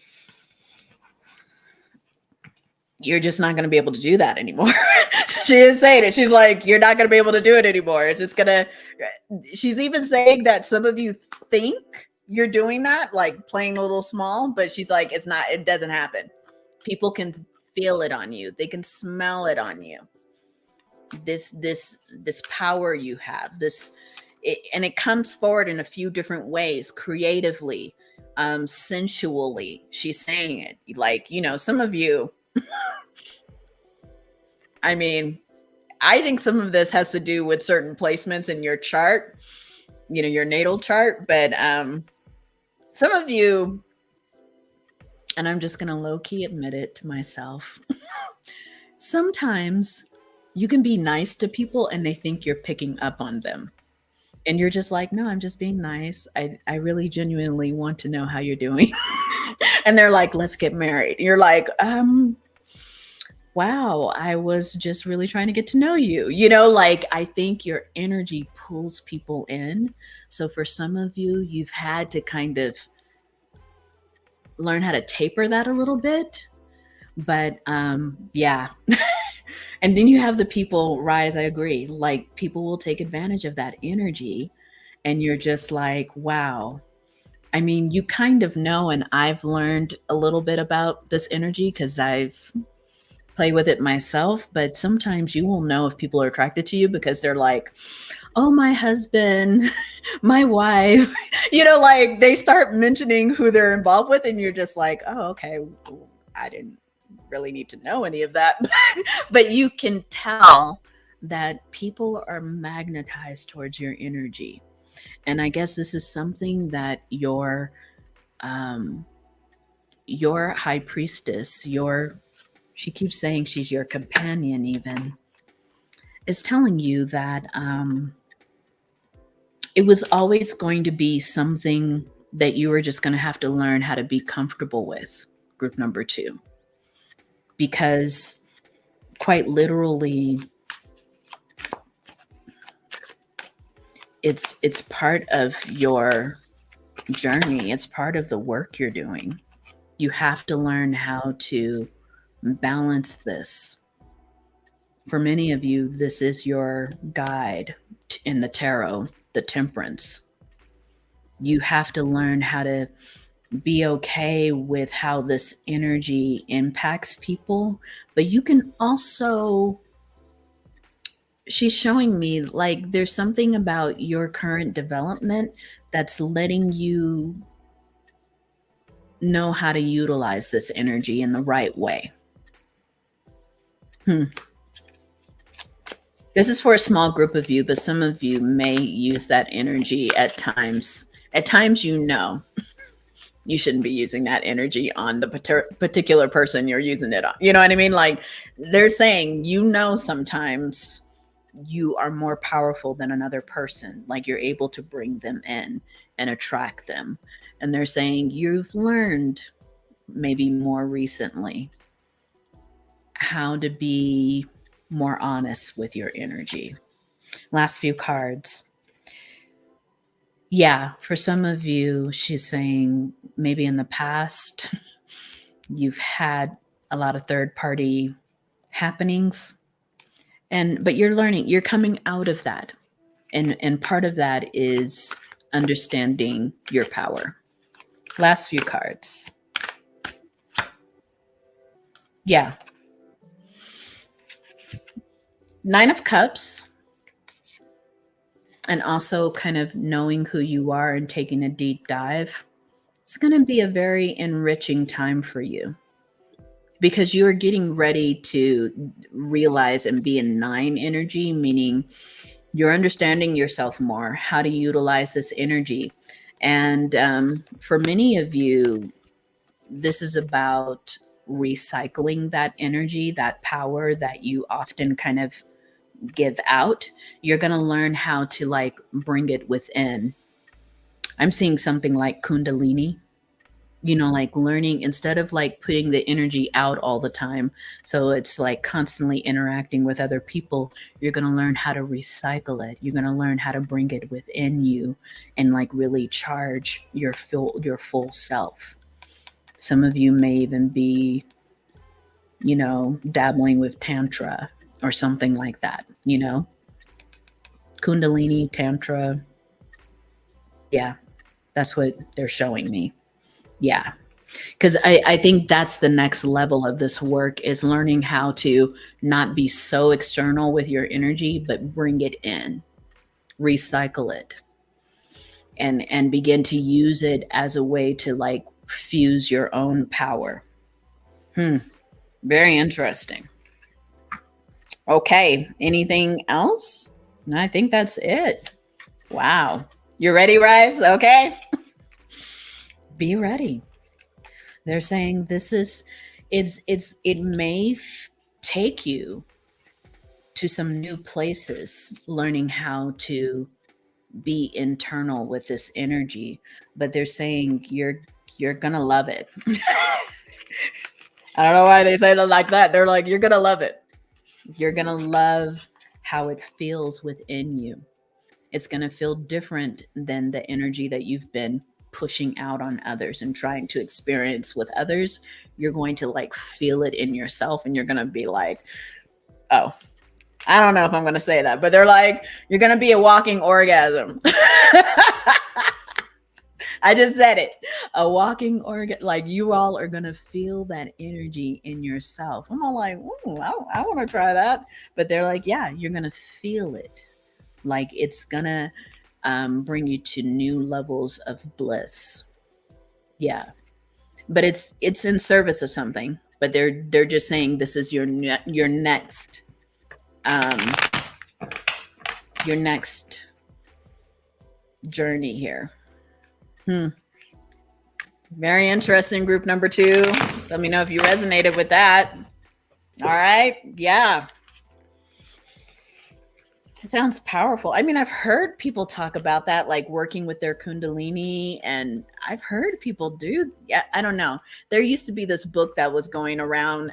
you're just not going to be able to do that anymore. She is saying it. She's like, you're not going to be able to do it anymore. It's just going to, she's even saying that some of you think you're doing that, like playing a little small, but she's like, it's not, it doesn't happen. People can feel it on you. They can smell it on you. This power you have, and it comes forward in a few different ways, creatively, sensually. She's saying it like, some of you, I mean, I think some of this has to do with certain placements in your chart, your natal chart. But some of you, and I'm just going to low key admit it to myself, sometimes you can be nice to people and they think you're picking up on them. And you're just like, no, I'm just being nice. I really genuinely want to know how you're doing. And they're like, let's get married. You're like, wow, I was just really trying to get to know you. Like I think your energy pulls people in. So for some of you, you've had to kind of learn how to taper that a little bit. But yeah. And then you have the people rise. I agree. Like people will take advantage of that energy. And you're just like, wow. I mean, you kind of know, and I've learned a little bit about this energy because I've played with it myself. But sometimes you will know if people are attracted to you because they're like, oh, my husband, my wife, like they start mentioning who they're involved with. And you're just like, oh, okay. I didn't really need to know any of that. But you can tell that people are magnetized towards your energy. And I guess this is something that your high priestess, she keeps saying she's your companion even, is telling you that it was always going to be something that you were just going to have to learn how to be comfortable with, group number 2. Because quite literally, it's part of your journey. It's part of the work you're doing. You have to learn how to balance this. For many of you, this is your guide in the tarot, the Temperance. You have to learn how to be okay with how this energy impacts people, but you can also, she's showing me like there's something about your current development that's letting you know how to utilize this energy in the right way. This is for a small group of you, but some of you may use that energy at times. At times, you shouldn't be using that energy on the particular person you're using it on. You know what I mean? Like they're saying, sometimes you are more powerful than another person. Like you're able to bring them in and attract them. And they're saying you've learned maybe more recently how to be more honest with your energy. Last few cards. Yeah, for some of you, she's saying maybe in the past you've had a lot of third party happenings, but you're learning, you're coming out of that. And part of that is understanding your power. Last few cards. Yeah. Nine of Cups. And also kind of knowing who you are and taking a deep dive. It's going to be a very enriching time for you because you are getting ready to realize and be in 9 energy, meaning you're understanding yourself more, how to utilize this energy. And for many of you, this is about recycling that energy, that power that you often kind of give out. You're going to learn how to like bring it within. I'm seeing something like Kundalini, like learning instead of like putting the energy out all the time. So it's like constantly interacting with other people. You're going to learn how to recycle it. You're going to learn how to bring it within you and like really charge your full self. Some of you may even be, dabbling with Tantra or something like that, Kundalini, Tantra. Yeah, that's what they're showing me. Yeah. Because I think that's the next level of this work is learning how to not be so external with your energy, but bring it in, recycle it, and begin to use it as a way to like fuse your own power. Very interesting. Okay. Anything else? No, I think that's it. Wow. You ready, Rise? Okay. Be ready. They're saying it may take you to some new places, learning how to be internal with this energy, but they're saying you're gonna love it. I don't know why they say it like that. They're like, you're gonna love it. You're gonna love how it feels within you. It's gonna feel different than the energy that you've been pushing out on others and trying to experience with others. You're going to like feel it in yourself and you're going to be like, oh, I don't know if I'm going to say that, but they're like, you're going to be a walking orgasm. I just said it. A walking orgasm. Like you all are going to feel that energy in yourself. I'm all like, ooh, I want to try that. But they're like, yeah, you're going to feel it. Like it's going to bring you to new levels of bliss. Yeah, but it's in service of something. But they're just saying this is your next journey here. Very interesting. Group number 2. Let me know if you resonated with that. All right. Yeah. It sounds powerful. I mean, I've heard people talk about that, like working with their Kundalini, and I've heard people do. Yeah, I don't know. There used to be this book that was going around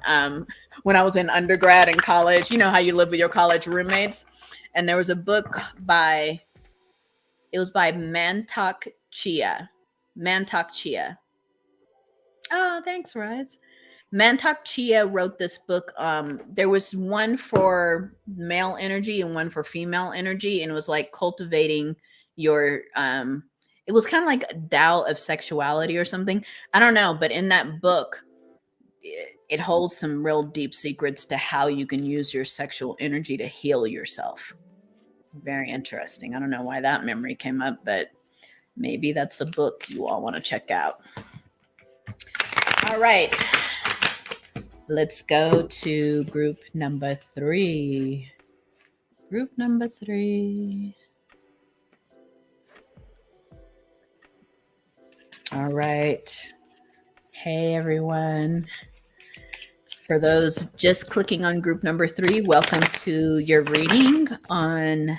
when I was in undergrad and college. You know how you live with your college roommates, and there was a book by Mantak Chia. Mantak Chia. Oh, thanks, Rise. Mantak Chia wrote this book. There was one for male energy and one for female energy, and it was like cultivating your. It was kind of like a Tao of sexuality or something. I don't know, but in that book, it holds some real deep secrets to how you can use your sexual energy to heal yourself. Very interesting. I don't know why that memory came up, but maybe that's a book you all want to check out. All right. Let's go to group number 3. Group number 3. All right. Hey, everyone. For those just clicking on group number 3, welcome to your reading on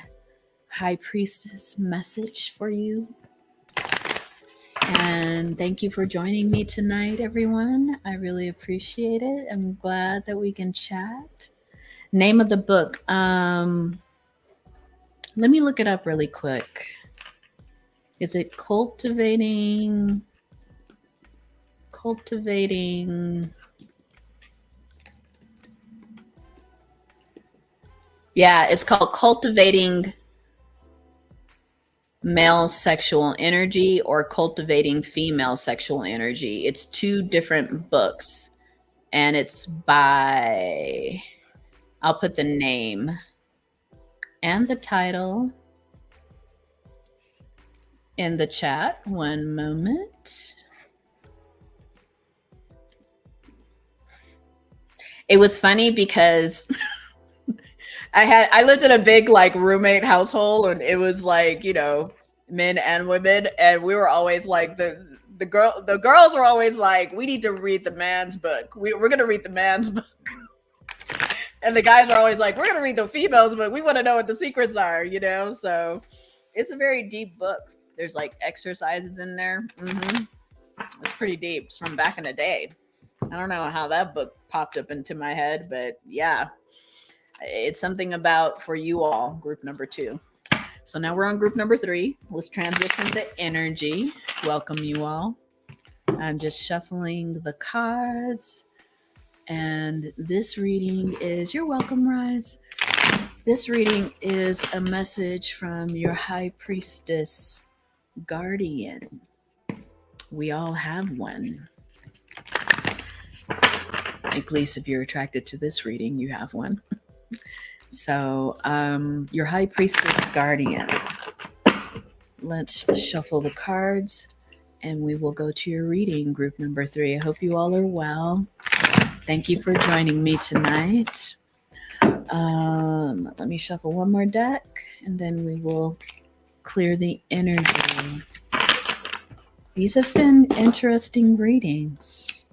High Priestess message for you. And thank you for joining me tonight, everyone. I really appreciate it. I'm glad that we can chat. Name of the book. Let me look it up really quick. Is it Cultivating? Yeah, it's called Cultivating Male Sexual Energy or Cultivating Female Sexual Energy. It's 2 different books, and it's by, I'll put the name and the title in the chat. One moment. It was funny because I lived in a big like roommate household, and it was like, you know, men and women, and we were always like the girls were always like, we need to read the man's book. We're gonna read the man's book. And the guys are always like, we're gonna read the female's book. We want to know what the secrets are, you know? So it's a very deep book. There's like exercises in there. It's pretty deep. It's from back in the day. I don't know how that book popped up into my head, but yeah, it's something about for you all, group number 2. So now we're on group number 3. Let's transition to energy. Welcome you all. I'm just shuffling the cards. And this reading is, you're welcome, Rise. This reading is a message from your High Priestess Guardian. We all have one. At least if you're attracted to this reading, you have one. So your High Priestess Guardian. Let's shuffle the cards and we will go to your reading, group number 3. I hope you all are well. Thank you for joining me tonight. Let me shuffle one more deck and then we will clear the energy. These have been interesting readings.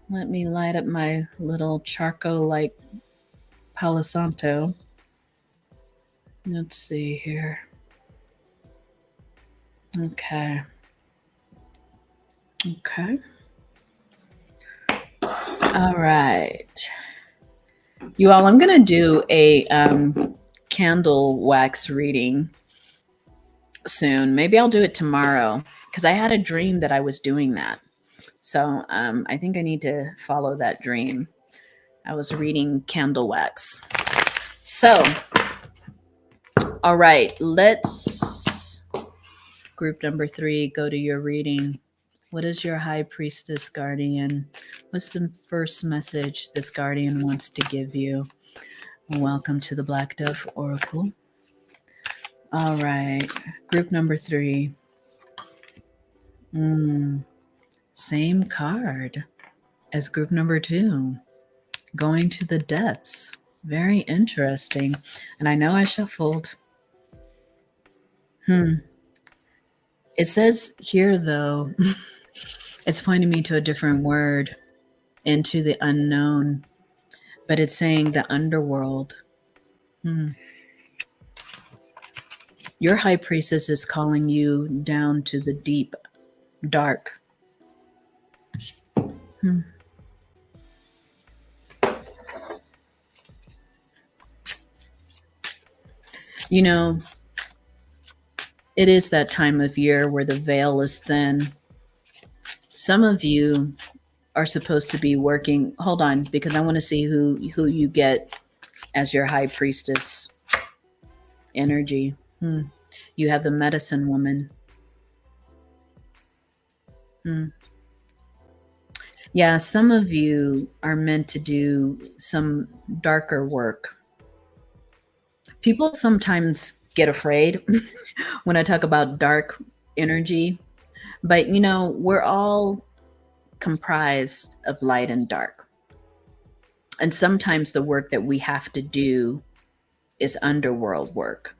Let me light up my little charcoal-like Palo Santo. Let's see here. Okay. All right. You all, I'm going to do a candle wax reading soon. Maybe I'll do it tomorrow because I had a dream that I was doing that. So I think I need to follow that dream. I was reading candle wax. So, all right, let's, group number 3, go to your reading. What is your High Priestess Guardian? What's the first message this Guardian wants to give you? Welcome to the Black Dove Oracle. All right, group number 3. Same card as group number 2. Going to the depths. Very interesting. And I know I shuffled. It says here, though, it's pointing me to a different word, into the unknown, but it's saying the underworld. Your High Priestess is calling you down to the deep, dark. You know, it is that time of year where the veil is thin. Some of you are supposed to be working. Hold on, because I want to see who you get as your High Priestess energy. You have the medicine woman. Yeah, some of you are meant to do some darker work. People sometimes get afraid when I talk about dark energy, but you know, we're all comprised of light and dark. And sometimes the work that we have to do is underworld work.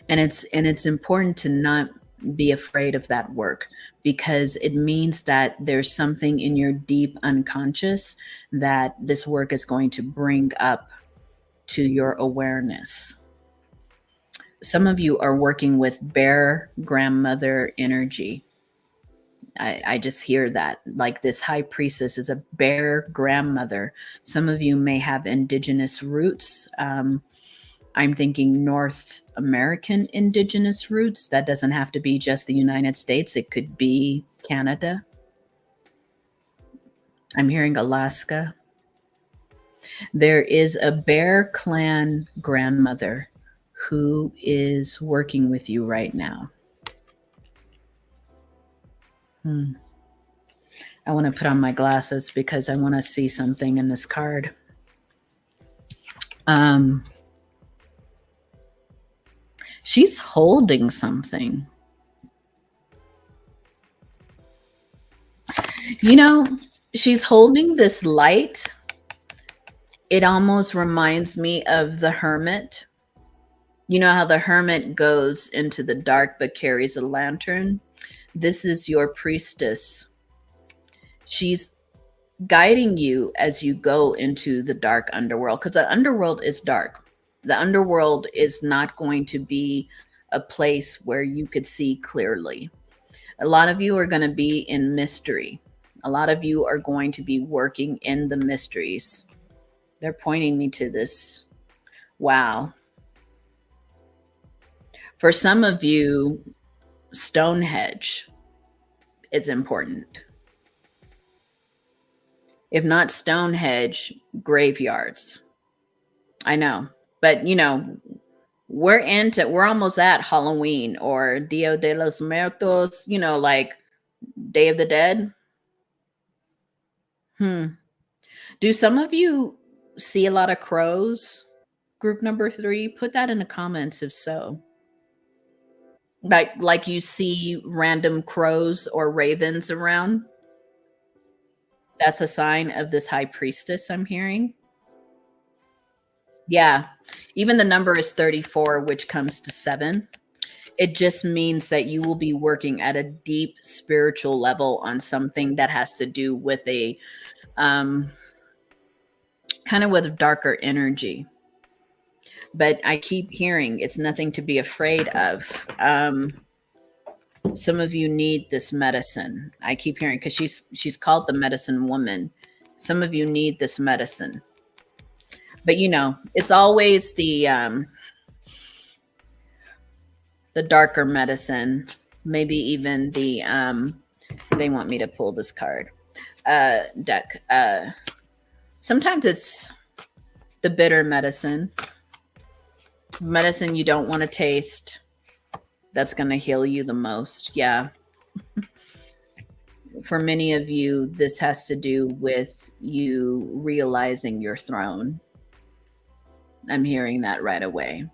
And it's important to not be afraid of that work, because it means that there's something in your deep unconscious that this work is going to bring up to your awareness. Some of you are working with bear grandmother energy. I just hear that. Like, this high priestess is a bear grandmother. Some of you may have indigenous roots. I'm thinking North American indigenous roots. That doesn't have to be just the United States. It could be Canada. I'm hearing Alaska. There is a Bear Clan grandmother who is working with you right now. I want to put on my glasses because I want to see something in this card. She's holding something. You know, she's holding this light. It almost reminds me of the hermit. You know how the hermit goes into the dark but carries a lantern? This is your priestess. She's guiding you as you go into the dark underworld, because the underworld is dark. The underworld is not going to be a place where you could see clearly. A lot of you are going to be in mystery. A lot of you are going to be working in the mysteries. They're pointing me to this. Wow. For some of you, Stonehenge is important. If not Stonehenge, graveyards. I know. But, you know, we're almost at Halloween or Dia de los Muertos, you know, like Day of the Dead. Do some of you see a lot of crows? Group number 3, put that in the comments if so. Like you see random crows or ravens around? That's a sign of this high priestess I'm hearing. Yeah. Even the number is 34, which comes to 7. It just means that you will be working at a deep spiritual level on something that has to do with a kind of with a darker energy. But I keep hearing it's nothing to be afraid of. Some of you need this medicine. I keep hearing, because she's called the medicine woman. Some of you need this medicine. But, you know, it's always the darker medicine, maybe even the, they want me to pull this card, deck. Sometimes it's the bitter medicine you don't want to taste. That's going to heal you the most. Yeah. For many of you, this has to do with you realizing your throne. I'm hearing that right away.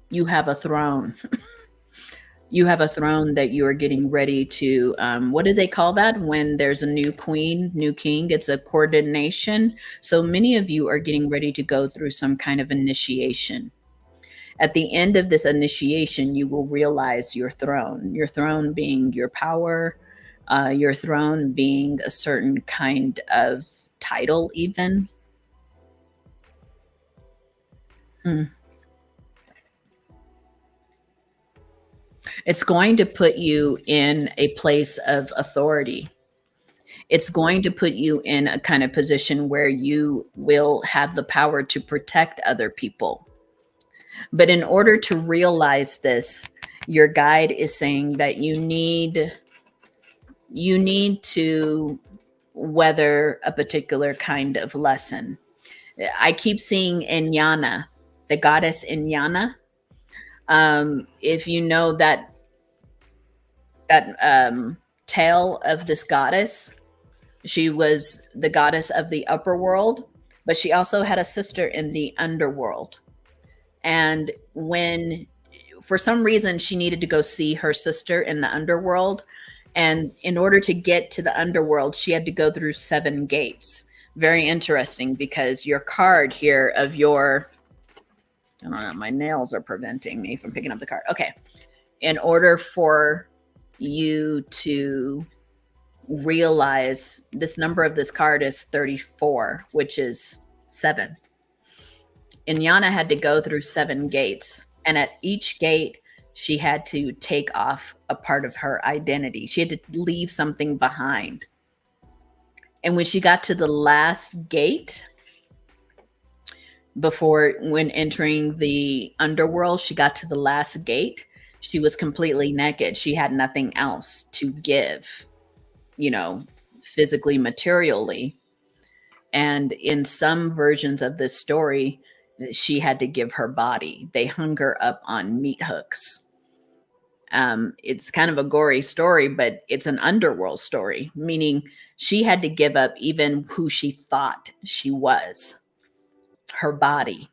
You have a throne. You have a throne that you are getting ready to, what do they call that when there's a new queen, new king? It's a coordination. So many of you are getting ready to go through some kind of initiation. At the end of this initiation, you will realize your throne being your power, your throne being a certain kind of title even. It's going to put you in a place of authority. It's going to put you in a kind of position where you will have the power to protect other people. But in order to realize this, your guide is saying that you need to weather a particular kind of lesson. I keep seeing Inyana, the goddess Inyana. If you know that tale of this goddess, she was the goddess of the upper world, but she also had a sister in the underworld. And when, for some reason, she needed to go see her sister in the underworld, and in order to get to the underworld, she had to go through 7 gates. Very interesting, because your card here of your, I don't know, my nails are preventing me from picking up the card. Okay. In order for you to realize, this number of this card is 34, which is 7. Inyana had to go through 7 gates, and at each gate, she had to take off a part of her identity. She had to leave something behind. And when she got to the last gate, when entering the underworld, she got to the last gate, she was completely naked. She had nothing else to give, physically, materially. And in some versions of this story, she had to give her body. They hung her up on meat hooks. It's kind of a gory story, but it's an underworld story, meaning she had to give up even who she thought she was, her body.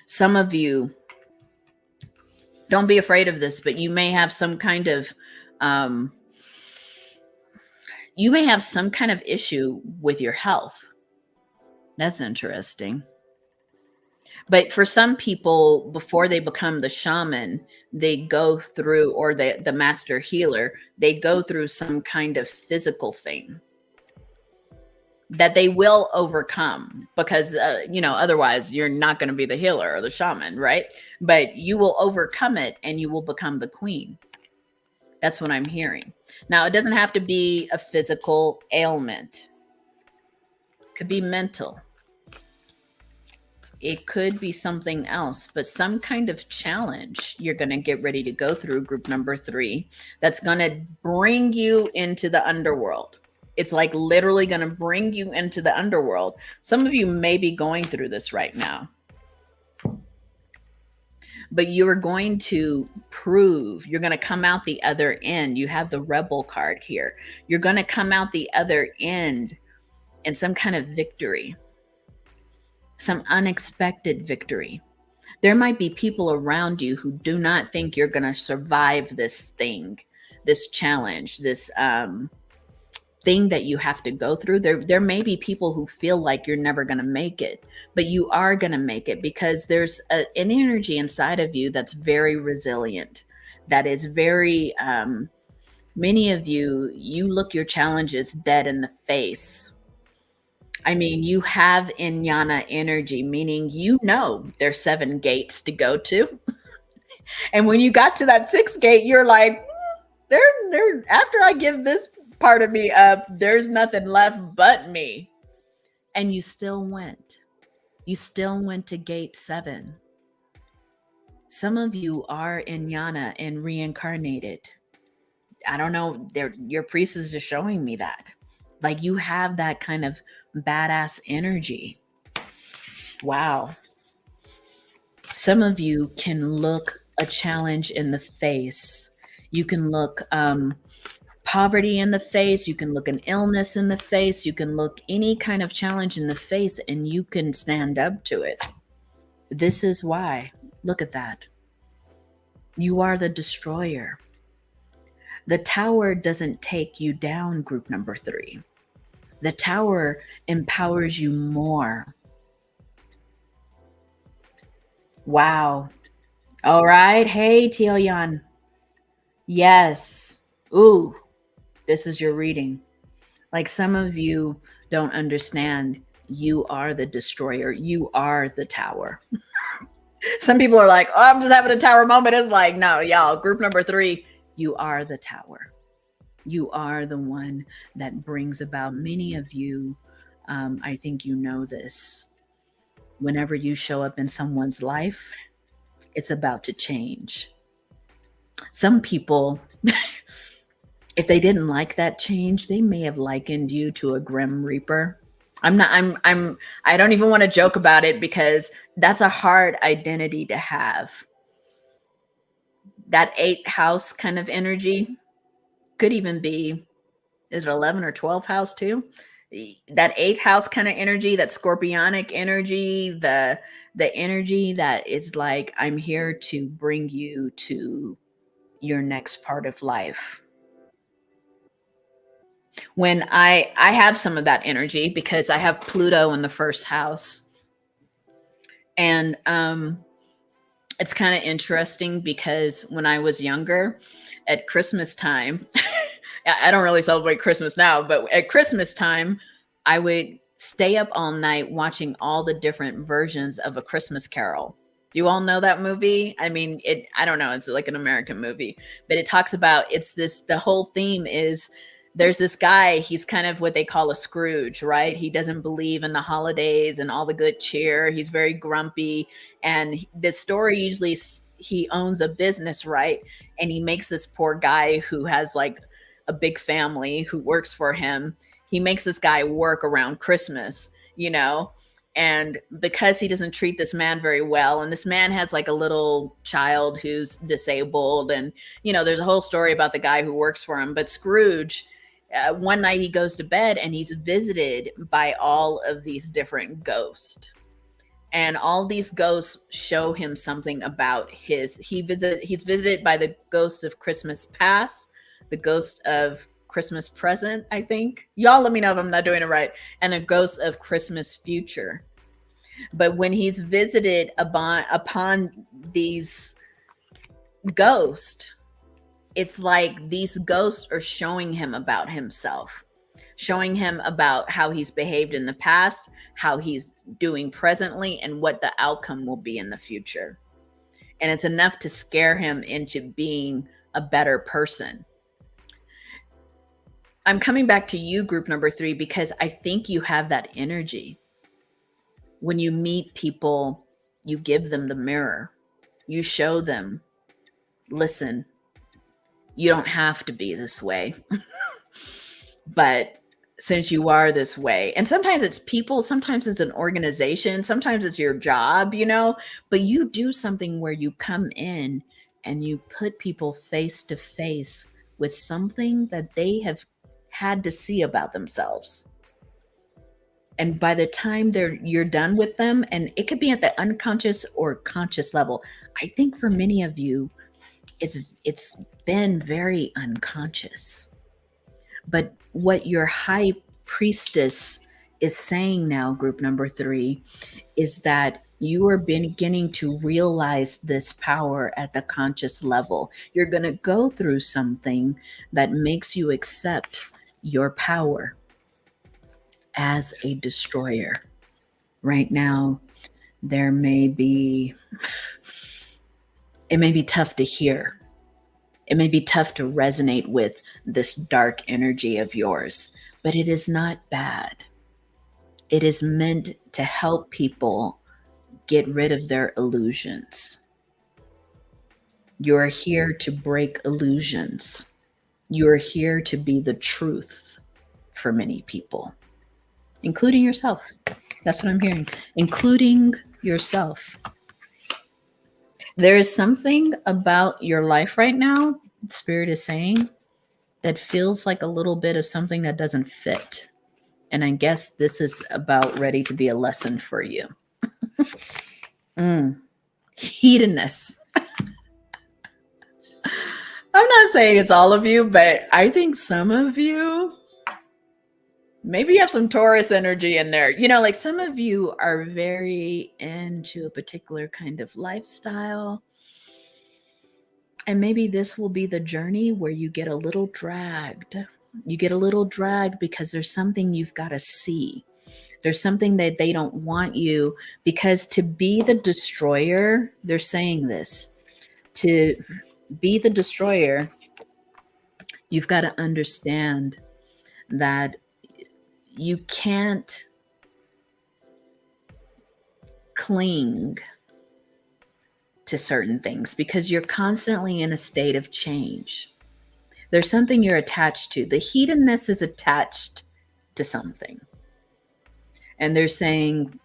Some of you, don't be afraid of this, but you may have some kind of issue with your health. That's interesting. But for some people, before they become the shaman, they go through, or the master healer, they go through some kind of physical thing that they will overcome, because, otherwise you're not going to be the healer or the shaman, right? But you will overcome it and you will become the queen. That's what I'm hearing. Now, it doesn't have to be a physical ailment. It could be mental. It could be something else, but some kind of challenge you're going to get ready to go through, group number 3, that's going to bring you into the underworld. It's like literally going to bring you into the underworld. Some of you may be going through this right now, but you are going to prove, you're going to come out the other end. You have the Rebel card here. You're going to come out the other end in some kind of victory. Some unexpected victory. There might be people around you who do not think you're going to survive this thing, this challenge, this thing that you have to go through. There may be people who feel like you're never going to make it, but you are going to make it, because there's an energy inside of you that's very resilient, that is very, many of you look your challenges dead in the face. I mean, you have Inyana energy, meaning there's 7 gates to go to. And when you got to that 6th gate, you're like, there. After I give this part of me up, there's nothing left but me. And you still went. You still went to gate 7. Some of you are Inyana and reincarnated. I don't know. Your priestess is just showing me that. Like, you have that kind of badass energy. Wow. Some of you can look a challenge in the face. You can look poverty in the face. You can look an illness in the face. You can look any kind of challenge in the face, and you can stand up to it. This is why. Look at that. You are the destroyer. The tower doesn't take you down, group number 3. The tower empowers you more. Wow. All right. Hey, Teoyan. Yes. Ooh, this is your reading. Like, some of you don't understand. You are the destroyer. You are the tower. Some people are like, oh, I'm just having a tower moment. It's like, no, y'all, group number 3, you are the tower. You are the one that brings about, many of you, I think you know this. Whenever you show up in someone's life, it's about to change. Some people, if they didn't like that change, they may have likened you to a grim reaper. I don't even want to joke about it, because that's a hard identity to have. That 8th house kind of energy could even be, is it 11 or 12 house too? That 8th house kind of energy, that scorpionic energy, the energy that is like, I'm here to bring you to your next part of life. When I have some of that energy because I have Pluto in the first house. And it's kind of interesting because when I was younger at Christmas time, I don't really celebrate Christmas now, but at Christmas time, I would stay up all night watching all the different versions of A Christmas Carol. Do you all know that movie? I mean, I don't know, it's like an American movie, but it talks about the whole theme is there's this guy, he's kind of what they call a Scrooge, right? He doesn't believe in the holidays and all the good cheer. He's very grumpy. And the story usually he owns a business, right? And he makes this poor guy who has like a big family who works for him. He makes this guy work around Christmas, you know? And because he doesn't treat this man very well, and this man has like a little child who's disabled, and, you know, there's a whole story about the guy who works for him. But Scrooge, one night he goes to bed and he's visited by all of these different ghosts. And all these ghosts show him something about he's visited by the ghost of Christmas past, the ghost of Christmas present, I think. Y'all let me know if I'm not doing it right. And a ghost of Christmas future. But when he's visited upon these ghosts, it's like these ghosts are showing him about himself, showing him about how he's behaved in the past, how he's doing presently, and what the outcome will be in the future. And it's enough to scare him into being a better person. I'm coming back to you, group number 3, because I think you have that energy. When you meet people, you give them the mirror. You show them, listen, you don't have to be this way. But since you are this way, and sometimes it's people, sometimes it's an organization, sometimes it's your job, you know, but you do something where you come in and you put people face to face with something that they have had to see about themselves. And by the time you're done with them, and it could be at the unconscious or conscious level, I think for many of you, it's been very unconscious. But what your high priestess is saying now, group number 3, is that you are beginning to realize this power at the conscious level. You're going to go through something that makes you accept your power as a destroyer. Right now, it may be tough to hear. It may be tough to resonate with this dark energy of yours, but it is not bad. It is meant to help people get rid of their illusions. You're here to break illusions. You're here to be the truth for many people, including yourself. That's what I'm hearing, including yourself. There is something about your life right now, Spirit is saying, that feels like a little bit of something that doesn't fit. And I guess this is about ready to be a lesson for you. Hedonist. I'm not saying it's all of you, but I think some of you, maybe you have some Taurus energy in there. You know, like some of you are very into a particular kind of lifestyle. And maybe this will be the journey where you get a little dragged. You get a little dragged because there's something you've got to see. There's something that they don't want you, because to be the destroyer, they're saying this, to be the destroyer, you've got to understand that you can't cling to certain things because you're constantly in a state of change. There's something you're attached to. The hedonness is attached to something. And they're saying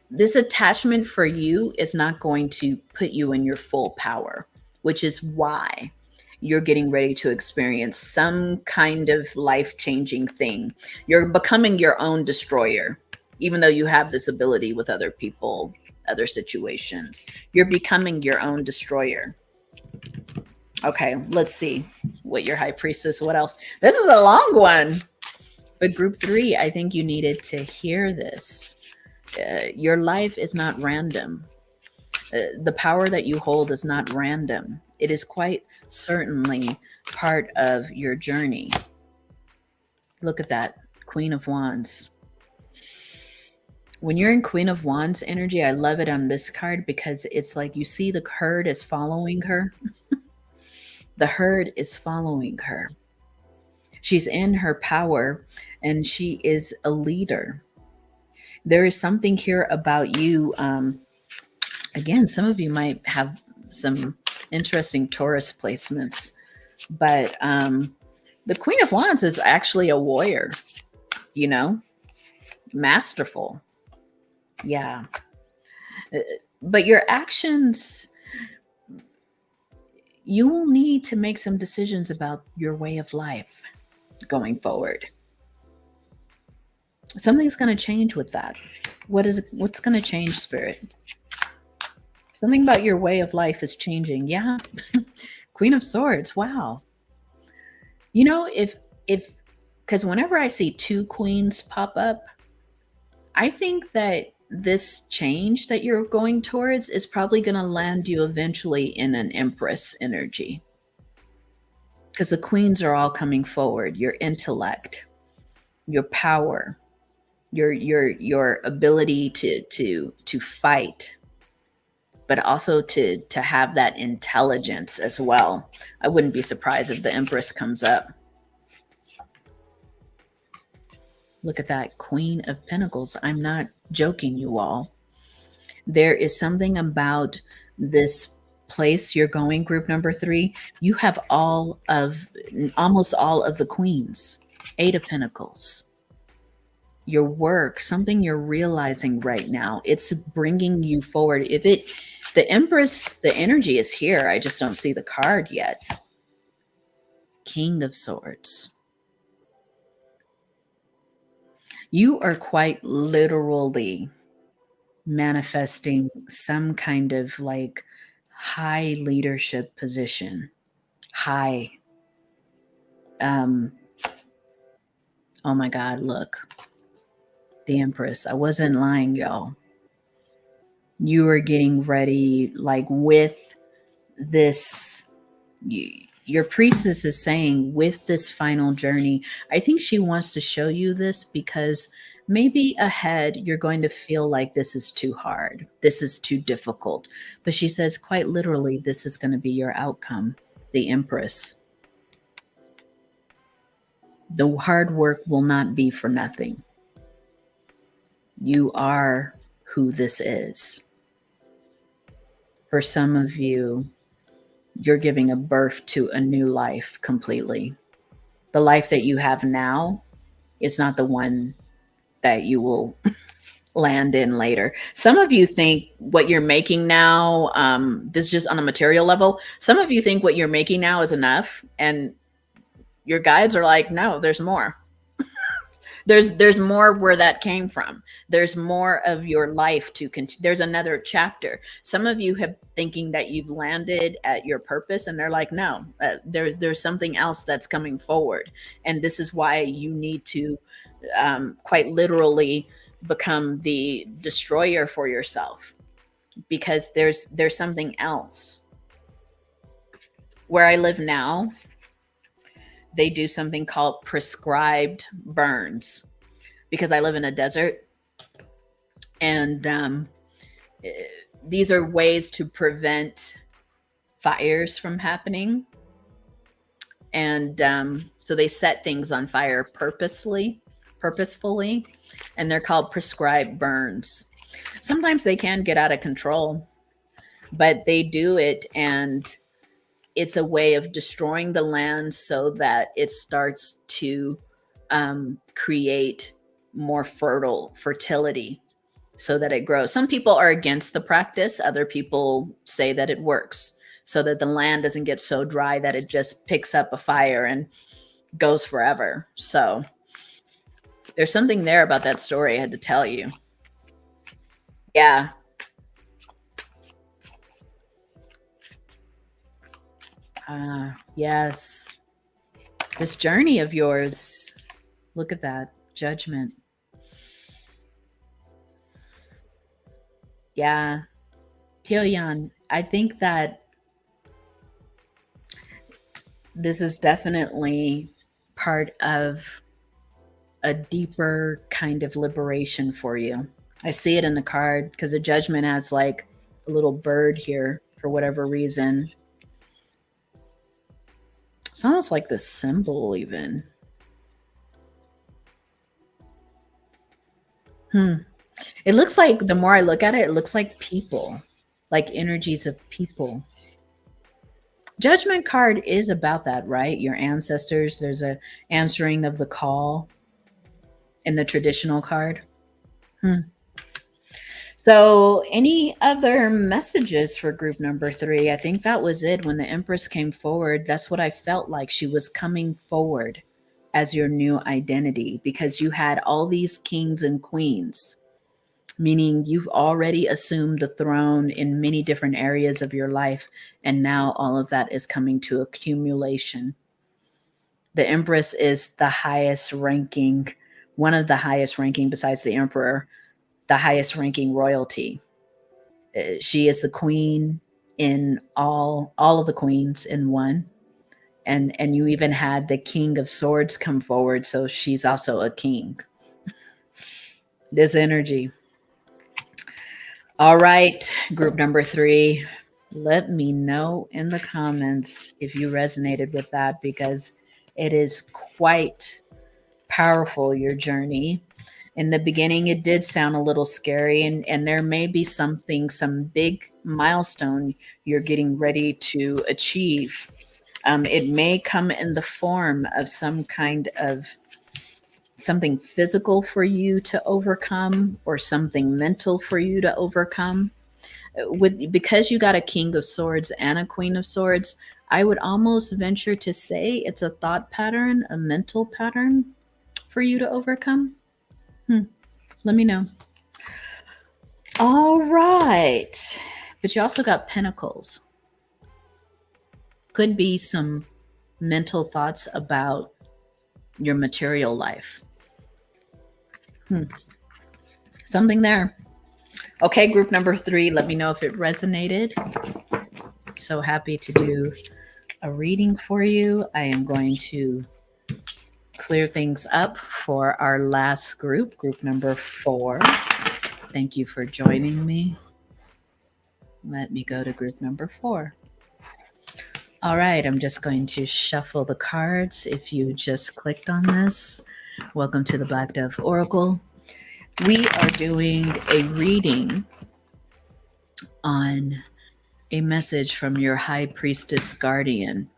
this attachment for you is not going to put you in your full power, which is why you're getting ready to experience some kind of life-changing thing. You're becoming your own destroyer, even though you have this ability with other people, other situations. You're becoming your own destroyer. Okay, let's see. what your high priestess, what else? This is a long one. But group 3, I think you needed to hear this. Your life is not random. The power that you hold is not random. It is quite certainly part of your journey. Look at that, Queen of Wands. When you're in Queen of Wands energy, I love it on this card because it's like you see the herd is following her. The herd is following her. She's in her power and she is a leader. There is something here about you. Again, some of you might have some interesting Taurus placements, but the Queen of Wands is actually a warrior, you know, masterful. Yeah. But your actions, you will need to make some decisions about your way of life going forward. Something's going to change with that. What's going to change, Spirit? Something about your way of life is changing. Yeah. Queen of Swords. Wow. You know, because whenever I see 2 queens pop up, I think that this change that you're going towards is probably going to land you eventually in an Empress energy. Because the queens are all coming forward. Your intellect, your power, your ability to fight, but also to have that intelligence as well. I wouldn't be surprised if the Empress comes up. Look at that, Queen of Pentacles. I'm not joking, you all. There is something about this place you're going, group number 3. You have almost all of the queens. 8 of Pentacles. Your work, something you're realizing right now, it's bringing you forward. The Empress, the energy is here. I just don't see the card yet. King of Swords. You are quite literally manifesting some kind of like high leadership position. High. Oh my God, look. The Empress. I wasn't lying, y'all. You are getting ready, like with this. Your priestess is saying with this final journey, I think she wants to show you this because maybe ahead you're going to feel like this is too hard. This is too difficult. But she says quite literally, this is going to be your outcome, the Empress. The hard work will not be for nothing. You are who this is. For some of you, you're giving a birth to a new life completely. The life that you have now is not the one that you will land in later. Some of you think what you're making now, this is just on a material level. Some of you think what you're making now is enough, and your guides are like, no, there's more. There's more where that came from. There's more of your life to continue. There's another chapter. Some of you have thinking that you've landed at your purpose, and they're like, no, there's something else that's coming forward. And this is why you need to quite literally become the destroyer for yourself, because there's something else. Where I live now, they do something called prescribed burns because I live in a desert. And these are ways to prevent fires from happening. And so they set things on fire purposefully, and they're called prescribed burns. Sometimes they can get out of control, but they do it, and it's a way of destroying the land so that it starts to create more fertility so that it grows. Some people are against the practice. Other people say that it works so that the land doesn't get so dry that it just picks up a fire and goes forever. So there's something there about that story I had to tell you. Yeah. Yes. This journey of yours, look at that judgment. Yeah. Tioyan, I think that this is definitely part of a deeper kind of liberation for you. I see it in the card because the judgment has like a little bird here for whatever reason. It's almost like the symbol, even. It looks like, the more I look at it, it looks like people, like energies of people. Judgment card is about that, right? Your ancestors. There's a answering of the call in the traditional card. So, any other messages for group number 3? I think that was it. When the Empress came forward, that's what I felt like. She was coming forward as your new identity because you had all these kings and queens, meaning you've already assumed the throne in many different areas of your life. And now all of that is coming to accumulation. The Empress is the highest ranking, one of the highest ranking besides the Emperor, the highest ranking royalty. She is the queen in all of the queens in one. And you even had the King of Swords come forward, so she's also a king. This energy. All right, group number 3. Let me know in the comments if you resonated with that, because it is quite powerful, your journey. In the beginning, it did sound a little scary, and there may be something, some big milestone you're getting ready to achieve. It may come in the form of some kind of something physical for you to overcome or something mental for you to overcome. Because you got a King of Swords and a Queen of Swords, I would almost venture to say it's a thought pattern, a mental pattern for you to overcome. Let me know. All right. But you also got Pentacles. Could be some mental thoughts about your material life. Something there. Okay, group number 3, let me know if it resonated. So happy to do a reading for you. I am going to clear things up for our last group, group number 4. Thank you for joining me. Let me go to group number 4. All right, I'm just going to shuffle the cards. If you just clicked on this, welcome to the Black Dove Oracle. We are doing a reading on a message from your High Priestess Guardian.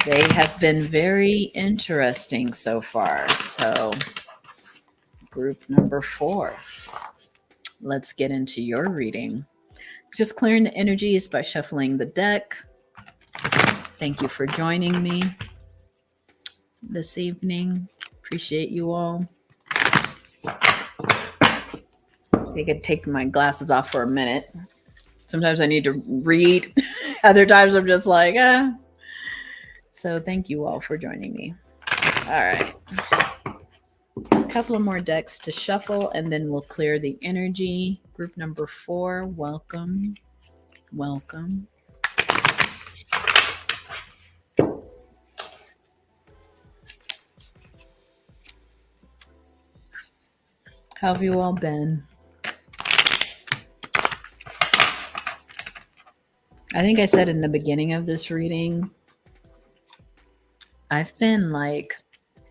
They have been very interesting so far. So, group number 4, let's get into your reading. Just clearing the energies by shuffling the deck. Thank you for joining me this evening. Appreciate you all. I could take my glasses off for a minute. Sometimes I need to read. Other times I'm just like, ah. So thank you all for joining me. All right. A couple of more decks to shuffle, and then we'll clear the energy. Group number 4, welcome. Welcome. How have you all been? I think I said in the beginning of this reading, I've been like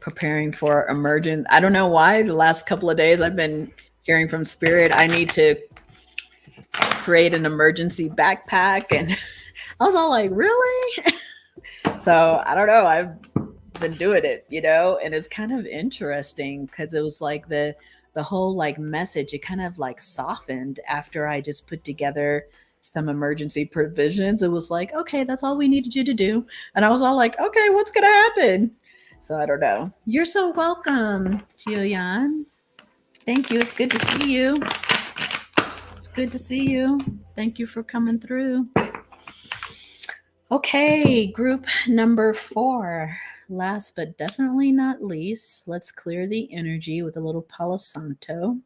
preparing for emergent. I don't know why the last couple of days I've been hearing from Spirit, I need to create an emergency backpack. And I was all like, really? So I don't know. I've been doing it, and it's kind of interesting because it was like the whole like message, it kind of like softened after I just put together some emergency provisions. It was like, okay, that's all we needed you to do. And I was all like, okay, what's going to happen? So I don't know. You're so welcome, Jioyan. Thank you. It's good to see you. It's good to see you. Thank you for coming through. Okay, group number 4. last but definitely not least, let's clear the energy with a little Palo Santo.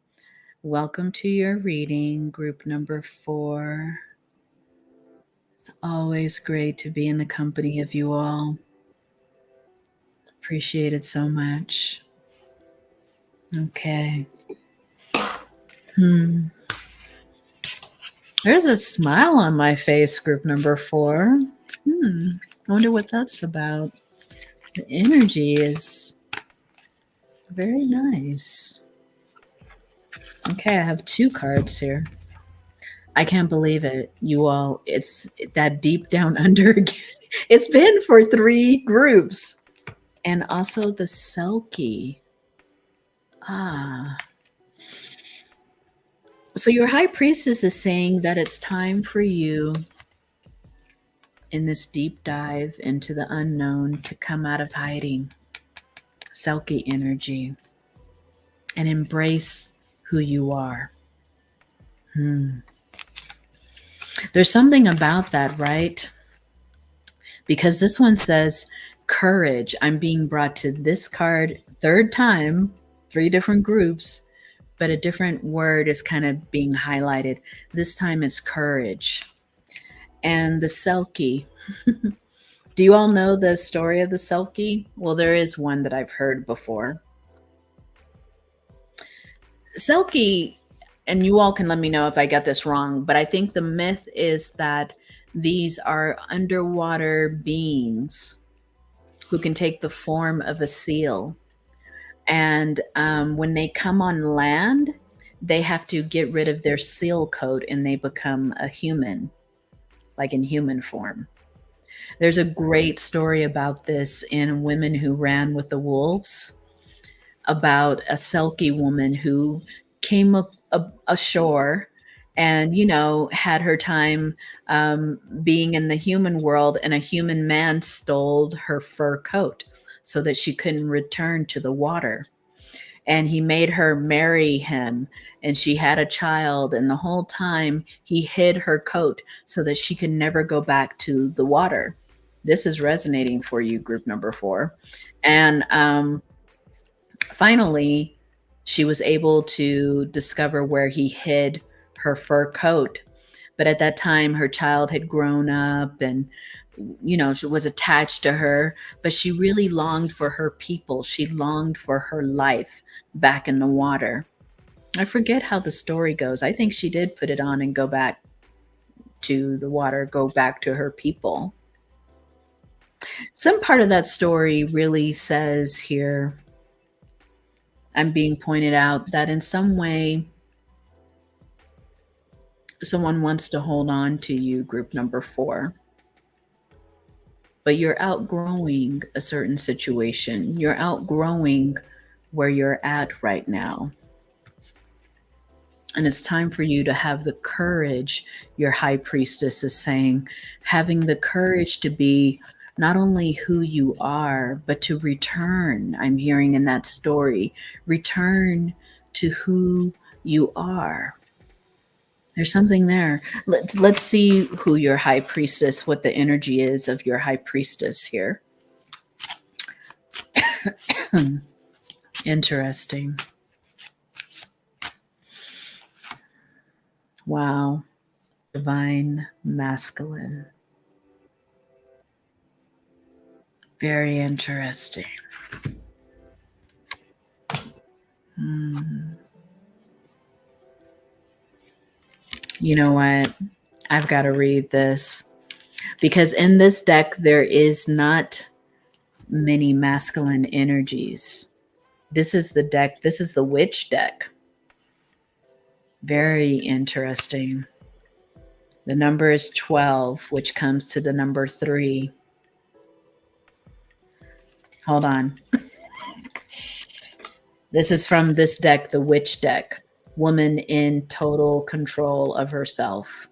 Welcome to your reading, group number 4. It's always great to be in the company of you all. Appreciate it so much. Okay. There's a smile on my face, group number 4. I wonder what that's about. The energy is very nice. Okay, I have 2 cards here. I can't believe it, you all. It's that deep down under again. It's been for 3 groups. And also the Selkie. So your High Priestess is saying that it's time for you in this deep dive into the unknown to come out of hiding. Selkie energy. And embrace who you are. There's something about that, right? Because this one says courage. I'm being brought to this card 3rd time, 3 different groups, but a different word is kind of being highlighted. This time it's courage. And the Selkie. Do you all know the story of the Selkie? Well, there is one that I've heard before. Selkie, and you all can let me know if I get this wrong, but I think the myth is that these are underwater beings who can take the form of a seal. And when they come on land, they have to get rid of their seal coat and they become a human, like in human form. There's a great story about this in Women Who Ran with the Wolves, about a Selkie woman who came ashore and, had her time being in the human world, and a human man stole her fur coat so that she couldn't return to the water. And he made her marry him, and she had a child, and the whole time he hid her coat so that she could never go back to the water. This is resonating for you, group number 4. And finally, she was able to discover where he hid her fur coat. But at that time, her child had grown up and, she was attached to her, but she really longed for her people. She longed for her life back in the water. I forget how the story goes. I think she did put it on and go back to the water, go back to her people. Some part of that story really says here, I'm being pointed out that in some way, someone wants to hold on to you, group number 4. But you're outgrowing a certain situation. You're outgrowing where you're at right now. And it's time for you to have the courage, your High Priestess is saying, having the courage to be not only who you are, but to return. I'm hearing in that story, return to who you are. There's something there. Let's see who your High Priestess, what the energy is of your High Priestess here. Interesting. Wow. Divine Masculine. Very interesting. You know what? I've got to read this because in this deck, there is not many masculine energies. This is the deck. This is the witch deck. Very interesting. The number is 12, which comes to the number 3. Hold on. This is from this deck, the witch deck. Woman in total control of herself.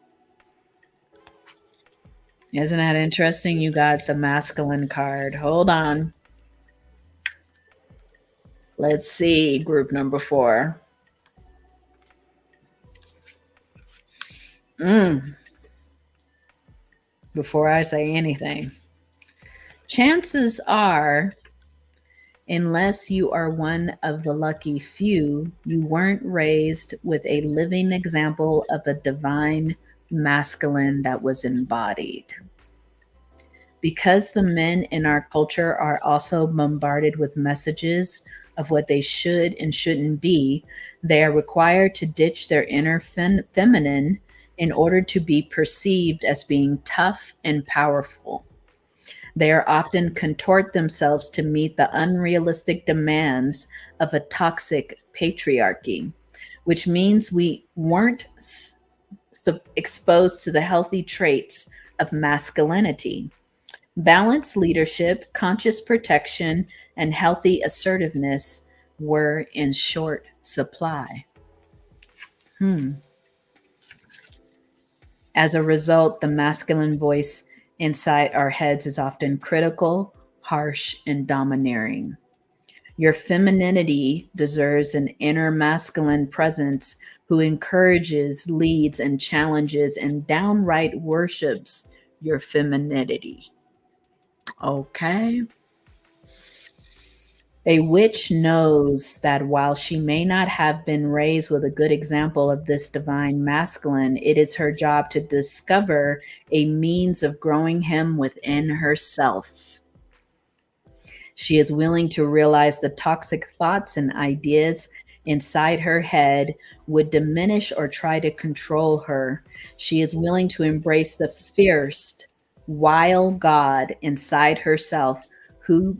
Isn't that interesting? You got the masculine card. Hold on. Let's see, group number 4. Before I say anything, chances are Unless you are one of the lucky few, you weren't raised with a living example of a divine masculine that was embodied. Because the men in our culture are also bombarded with messages of what they should and shouldn't be, they are required to ditch their inner feminine in order to be perceived as being tough and powerful. They are often contort themselves to meet the unrealistic demands of a toxic patriarchy, which means we weren't exposed to the healthy traits of masculinity. Balanced leadership, conscious protection, and healthy assertiveness were in short supply. As a result, the masculine voice inside our heads is often critical, harsh, and domineering. Your femininity deserves an inner masculine presence who encourages, leads, and challenges and downright worships your femininity. Okay. A witch knows that while she may not have been raised with a good example of this divine masculine, it is her job to discover a means of growing him within herself. She is willing to realize the toxic thoughts and ideas inside her head would diminish or try to control her. She is willing to embrace the fierce, wild God inside herself who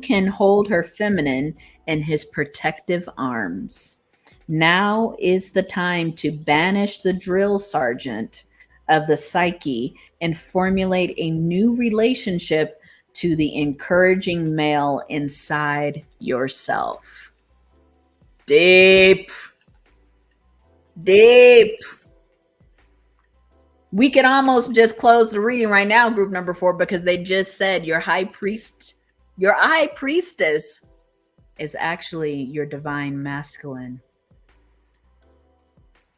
can hold her feminine in his protective arms. Now is the time to banish the drill sergeant of the psyche and formulate a new relationship to the encouraging male inside yourself. Deep. Deep. We could almost just close the reading right now, group number 4, because they just said your high priestess is actually your divine masculine.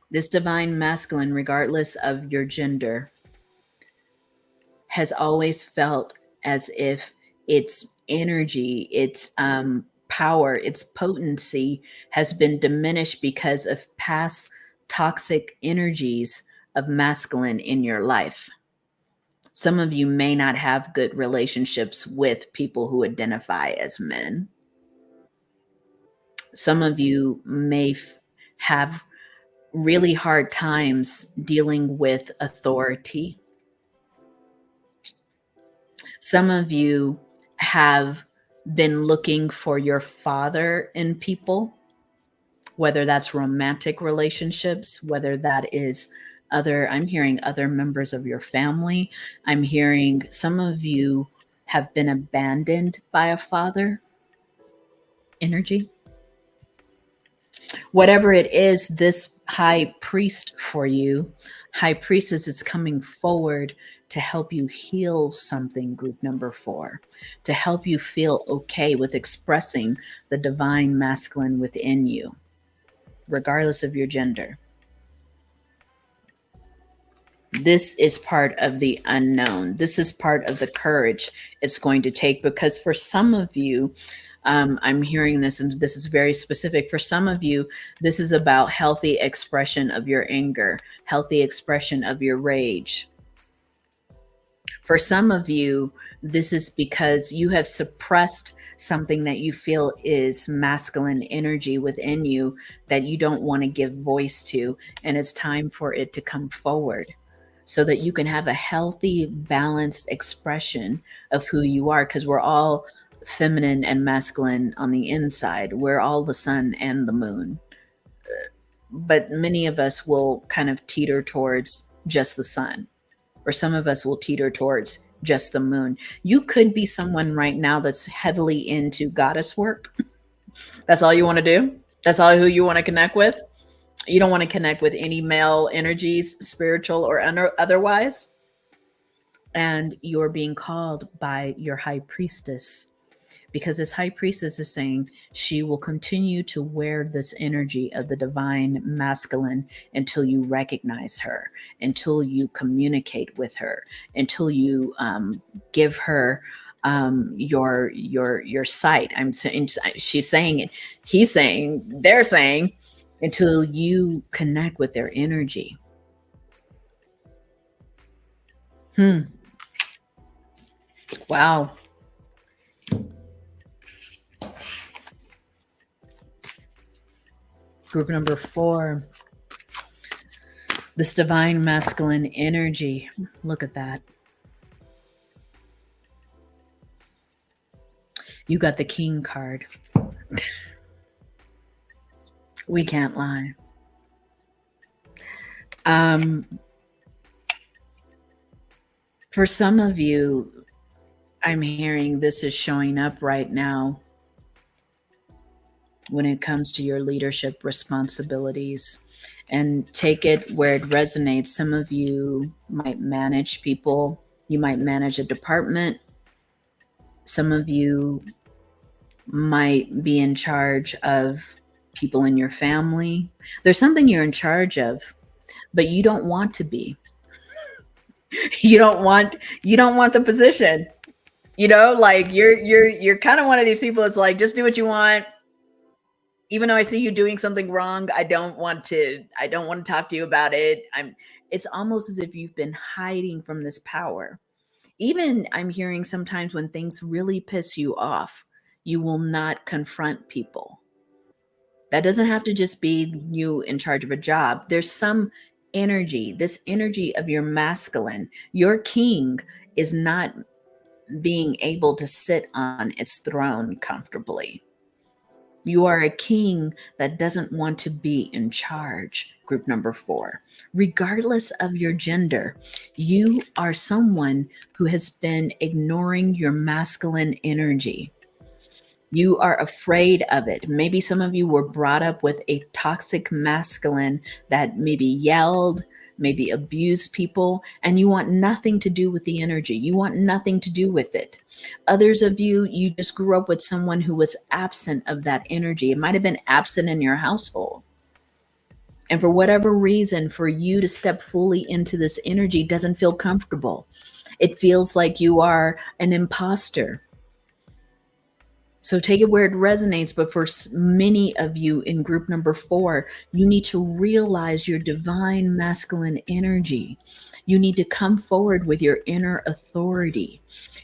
This divine masculine, regardless of your gender, has always felt as if its energy, its power, its potency has been diminished because of past toxic energies of masculine in your life. Some of you may not have good relationships with people who identify as men. Some of you may have really hard times dealing with authority. Some of you have been looking for your father in people, whether that's romantic relationships, whether that is I'm hearing other members of your family. I'm hearing some of you have been abandoned by a father energy. Whatever it is, this high priest for you, high priestess, is coming forward to help you heal something, group number 4, to help you feel okay with expressing the divine masculine within you, regardless of your gender. This is part of the unknown. This is part of the courage it's going to take, because for some of you, I'm hearing this, and this is very specific. For some of you, this is about healthy expression of your anger, healthy expression of your rage. For some of you, this is because you have suppressed something that you feel is masculine energy within you that you don't want to give voice to, and it's time for it to come forward so that you can have a healthy, balanced expression of who you are, because we're all feminine and masculine on the inside. We're all the sun and the moon. But many of us will kind of teeter towards just the sun, or some of us will teeter towards just the moon. You could be someone right now that's heavily into goddess work. That's all you want to do. That's all who you want to connect with. You don't want to connect with any male energies, spiritual or otherwise. And you're being called by your high priestess, because this high priestess is saying she will continue to wear this energy of the divine masculine until you recognize her, until you communicate with her, until you give her your sight. I'm saying, she's saying it, he's saying, they're saying, until you connect with their energy. Wow. Group number 4, this divine masculine energy. Look at that. You got the King card. We can't lie. For some of you, I'm hearing this is showing up right now when it comes to your leadership responsibilities. And take it where it resonates. Some of you might manage people. You might manage a department. Some of you might be in charge of people in your family. There's something you're in charge of, but you don't want to be. You don't want the position. Like you're kind of one of these people. It's like, just do what you want. Even though I see you doing something wrong, I don't want to talk to you about it. It's almost as if you've been hiding from this power. Even I'm hearing sometimes when things really piss you off, you will not confront people. That doesn't have to just be you in charge of a job. There's some energy, this energy of your masculine. Your king is not being able to sit on its throne comfortably. You are a king that doesn't want to be in charge. Group number 4, regardless of your gender, you are someone who has been ignoring your masculine energy. You are afraid of it. Maybe some of you were brought up with a toxic masculine that maybe yelled, maybe abused people, and you want nothing to do with the energy. You want nothing to do with it. Others of you, you just grew up with someone who was absent of that energy. It might have been absent in your household. And for whatever reason, for you to step fully into this energy doesn't feel comfortable. It feels like you are an imposter. So take it where it resonates. But for many of you in group number 4, you need to realize your divine masculine energy. You need to come forward with your inner authority.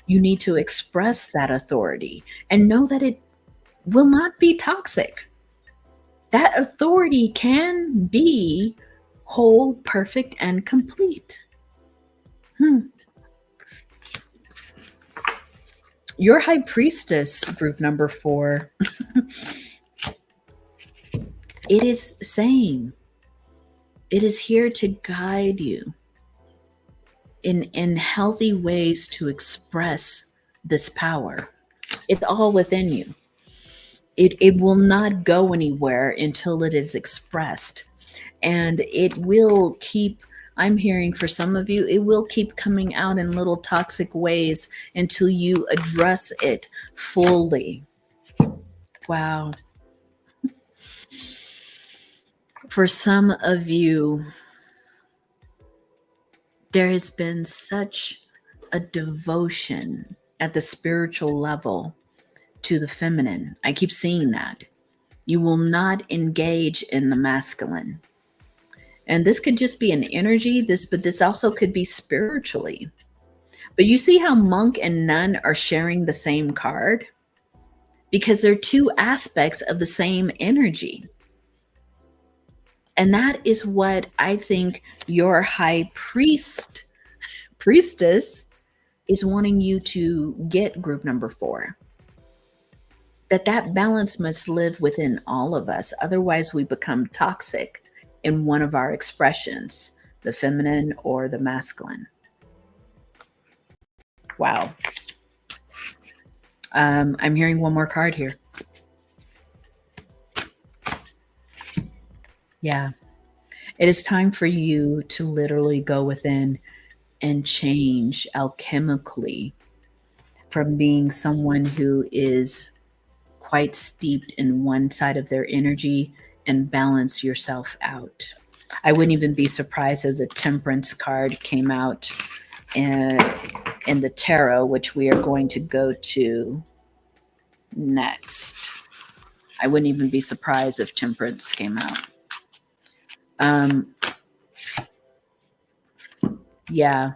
You need to express that authority and know that it will not be toxic. That authority can be whole, perfect, and complete. Your High Priestess, group number 4, it is saying, it is here to guide you in healthy ways to express this power. It's all within you. It will not go anywhere until it is expressed. And it will keep, I'm hearing for some of you, it will keep coming out in little toxic ways until you address it fully. Wow. For some of you, there has been such a devotion at the spiritual level to the feminine. I keep seeing that. You will not engage in the masculine. And this could just be an energy, but this also could be spiritually. But you see how monk and nun are sharing the same card? Because they're two aspects of the same energy. And that is what I think your high priestess is wanting you to get, group number 4. That balance must live within all of us. Otherwise, we become toxic in one of our expressions, the feminine or the masculine. Wow. I'm hearing one more card here. Yeah. It is time for you to literally go within and change alchemically from being someone who is quite steeped in one side of their energy and balance yourself out. I wouldn't even be surprised if the Temperance card came out in the tarot, which we are going to go to next. I wouldn't even be surprised if Temperance came out. Yeah,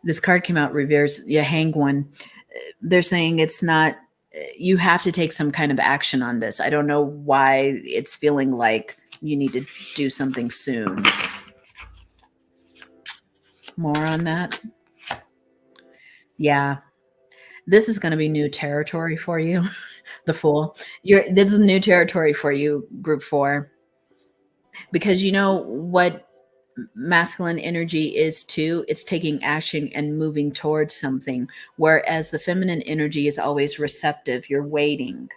this card came out reverse. Yeah, Hang One. They're saying it's not, you have to take some kind of action on this. I don't know why it's feeling like you need to do something soon. More on that. Yeah, this is going to be new territory for you. The Fool. This is new territory for you, Group 4. Because you know what masculine energy is too? It's taking action and moving towards something, whereas the feminine energy is always receptive. You're waiting.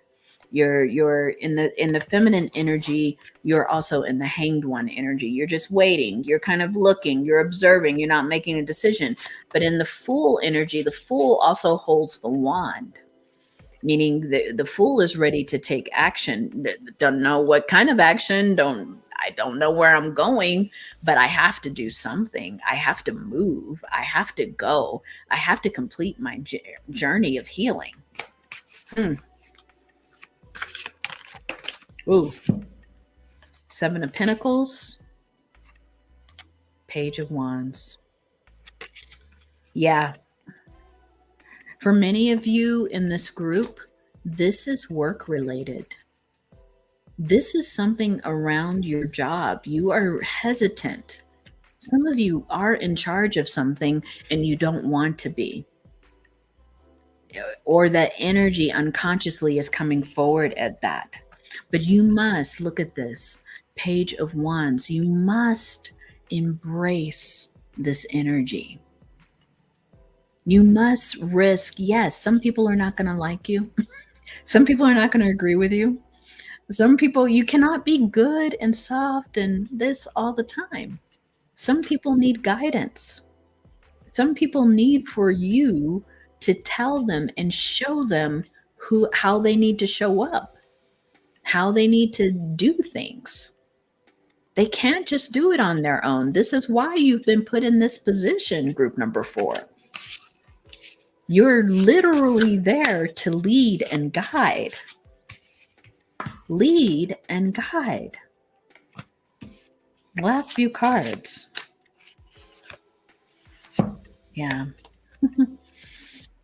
You're in the feminine energy, you're also in the Hanged One energy. You're just waiting. You're kind of looking, you're observing, you're not making a decision. But in the Fool energy, the Fool also holds the wand, meaning the Fool is ready to take action. Don't know what kind of action, I don't know where I'm going, but I have to do something. I have to move. I have to go. I have to complete my journey of healing. Ooh. 7 of Pentacles, Page of Wands. Yeah. For many of you in this group, this is work related. This is something around your job. You are hesitant. Some of you are in charge of something and you don't want to be. Or that energy unconsciously is coming forward at that. But you must look at this Page of Wands. You must embrace this energy. You must risk. Yes, some people are not going to like you. Some people are not going to agree with you. Some people, you cannot be good and soft and this all the time. Some people need guidance. Some people need for you to tell them and show them how they need to show up, how they need to do things. They can't just do it on their own. This is why you've been put in this position, group number 4. You're literally there to lead and guide. Lead and guide. Last few cards. Yeah.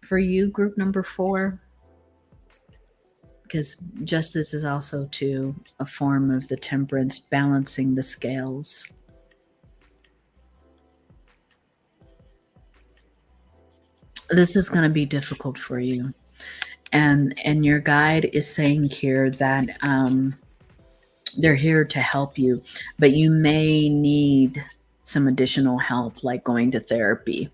For you, group number 4, because justice is also too a form of the Temperance, balancing the scales. This is going to be difficult for you. And your guide is saying here that they're here to help you, but you may need some additional help, like going to therapy.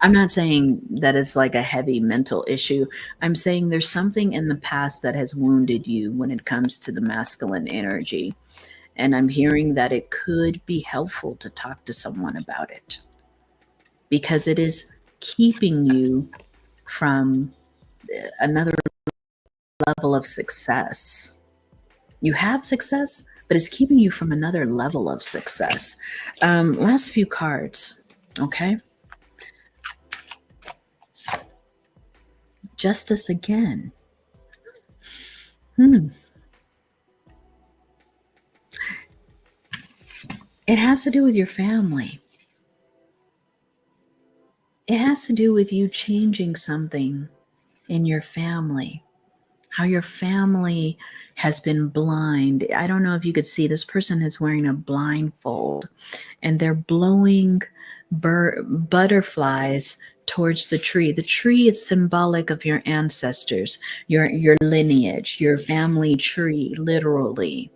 I'm not saying that it's like a heavy mental issue. I'm saying there's something in the past that has wounded you when it comes to the masculine energy. And I'm hearing that it could be helpful to talk to someone about it, because it is keeping you from another level of success. You have success, but it's keeping you from another level of success. Last few cards, okay? Justice again. It has to do with your family. It has to do with you changing something in your family. How your family has been blind. I don't know if you could see, this person is wearing a blindfold and they're blowing butterflies towards the tree. The tree is symbolic of your ancestors, your lineage, your family tree, literally.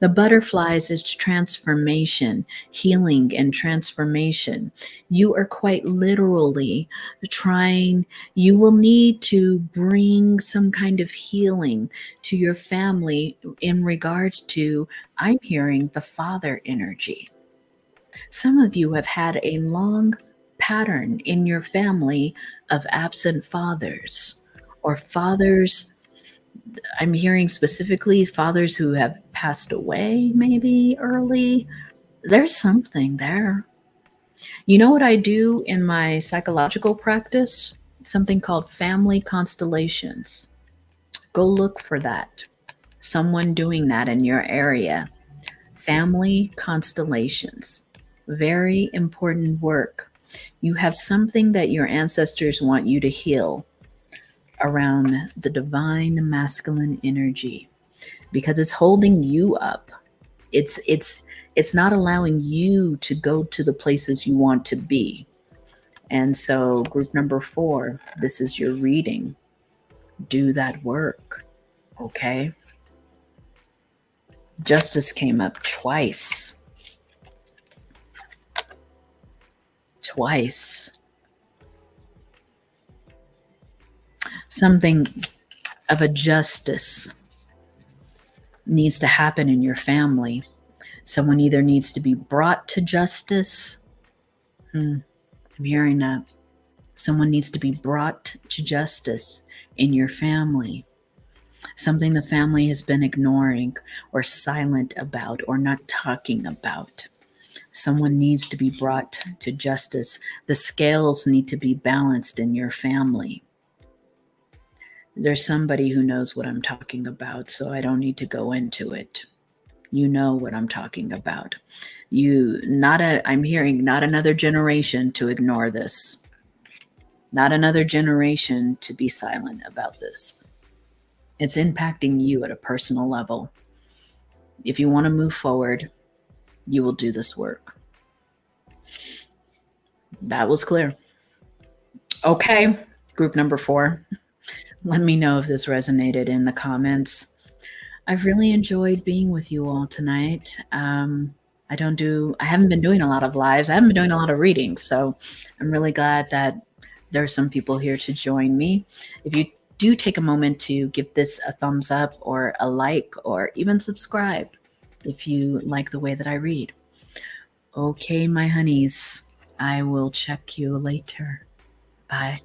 The butterflies is transformation, healing, and transformation. You are quite literally trying, you will need to bring some kind of healing to your family in regards to, I'm hearing, the father energy. Some of you have had a long pattern in your family of absent fathers, or fathers, I'm hearing specifically fathers who have passed away maybe early. There's something there. You know what I do in my psychological practice? Something called family constellations. Go look for that. Someone doing that in your area. Family constellations. Very important work. You have something that your ancestors want you to heal around the divine masculine energy because it's holding you up. It's not allowing you to go to the places you want to be. And so group number 4, this is your reading. Do that work. Okay? Justice came up twice. Twice. Something of a justice needs to happen in your family. Someone either needs to be brought to justice. I'm hearing that. Someone needs to be brought to justice in your family. Something the family has been ignoring or silent about or not talking about. Someone needs to be brought to justice. The scales need to be balanced in your family. There's somebody who knows what I'm talking about, so I don't need to go into it. You know what I'm talking about. I'm hearing not another generation to ignore this. Not another generation to be silent about this. It's impacting you at a personal level. If you want to move forward, you will do this work. That was clear. Okay, group number 4. Let me know if this resonated in the comments. I've really enjoyed being with you all tonight. I haven't been doing a lot of lives. I haven't been doing a lot of readings. So I'm really glad that there are some people here to join me. If you do take a moment to give this a thumbs up or a like or even subscribe if you like the way that I read. Okay, my honeys, I will check you later. Bye.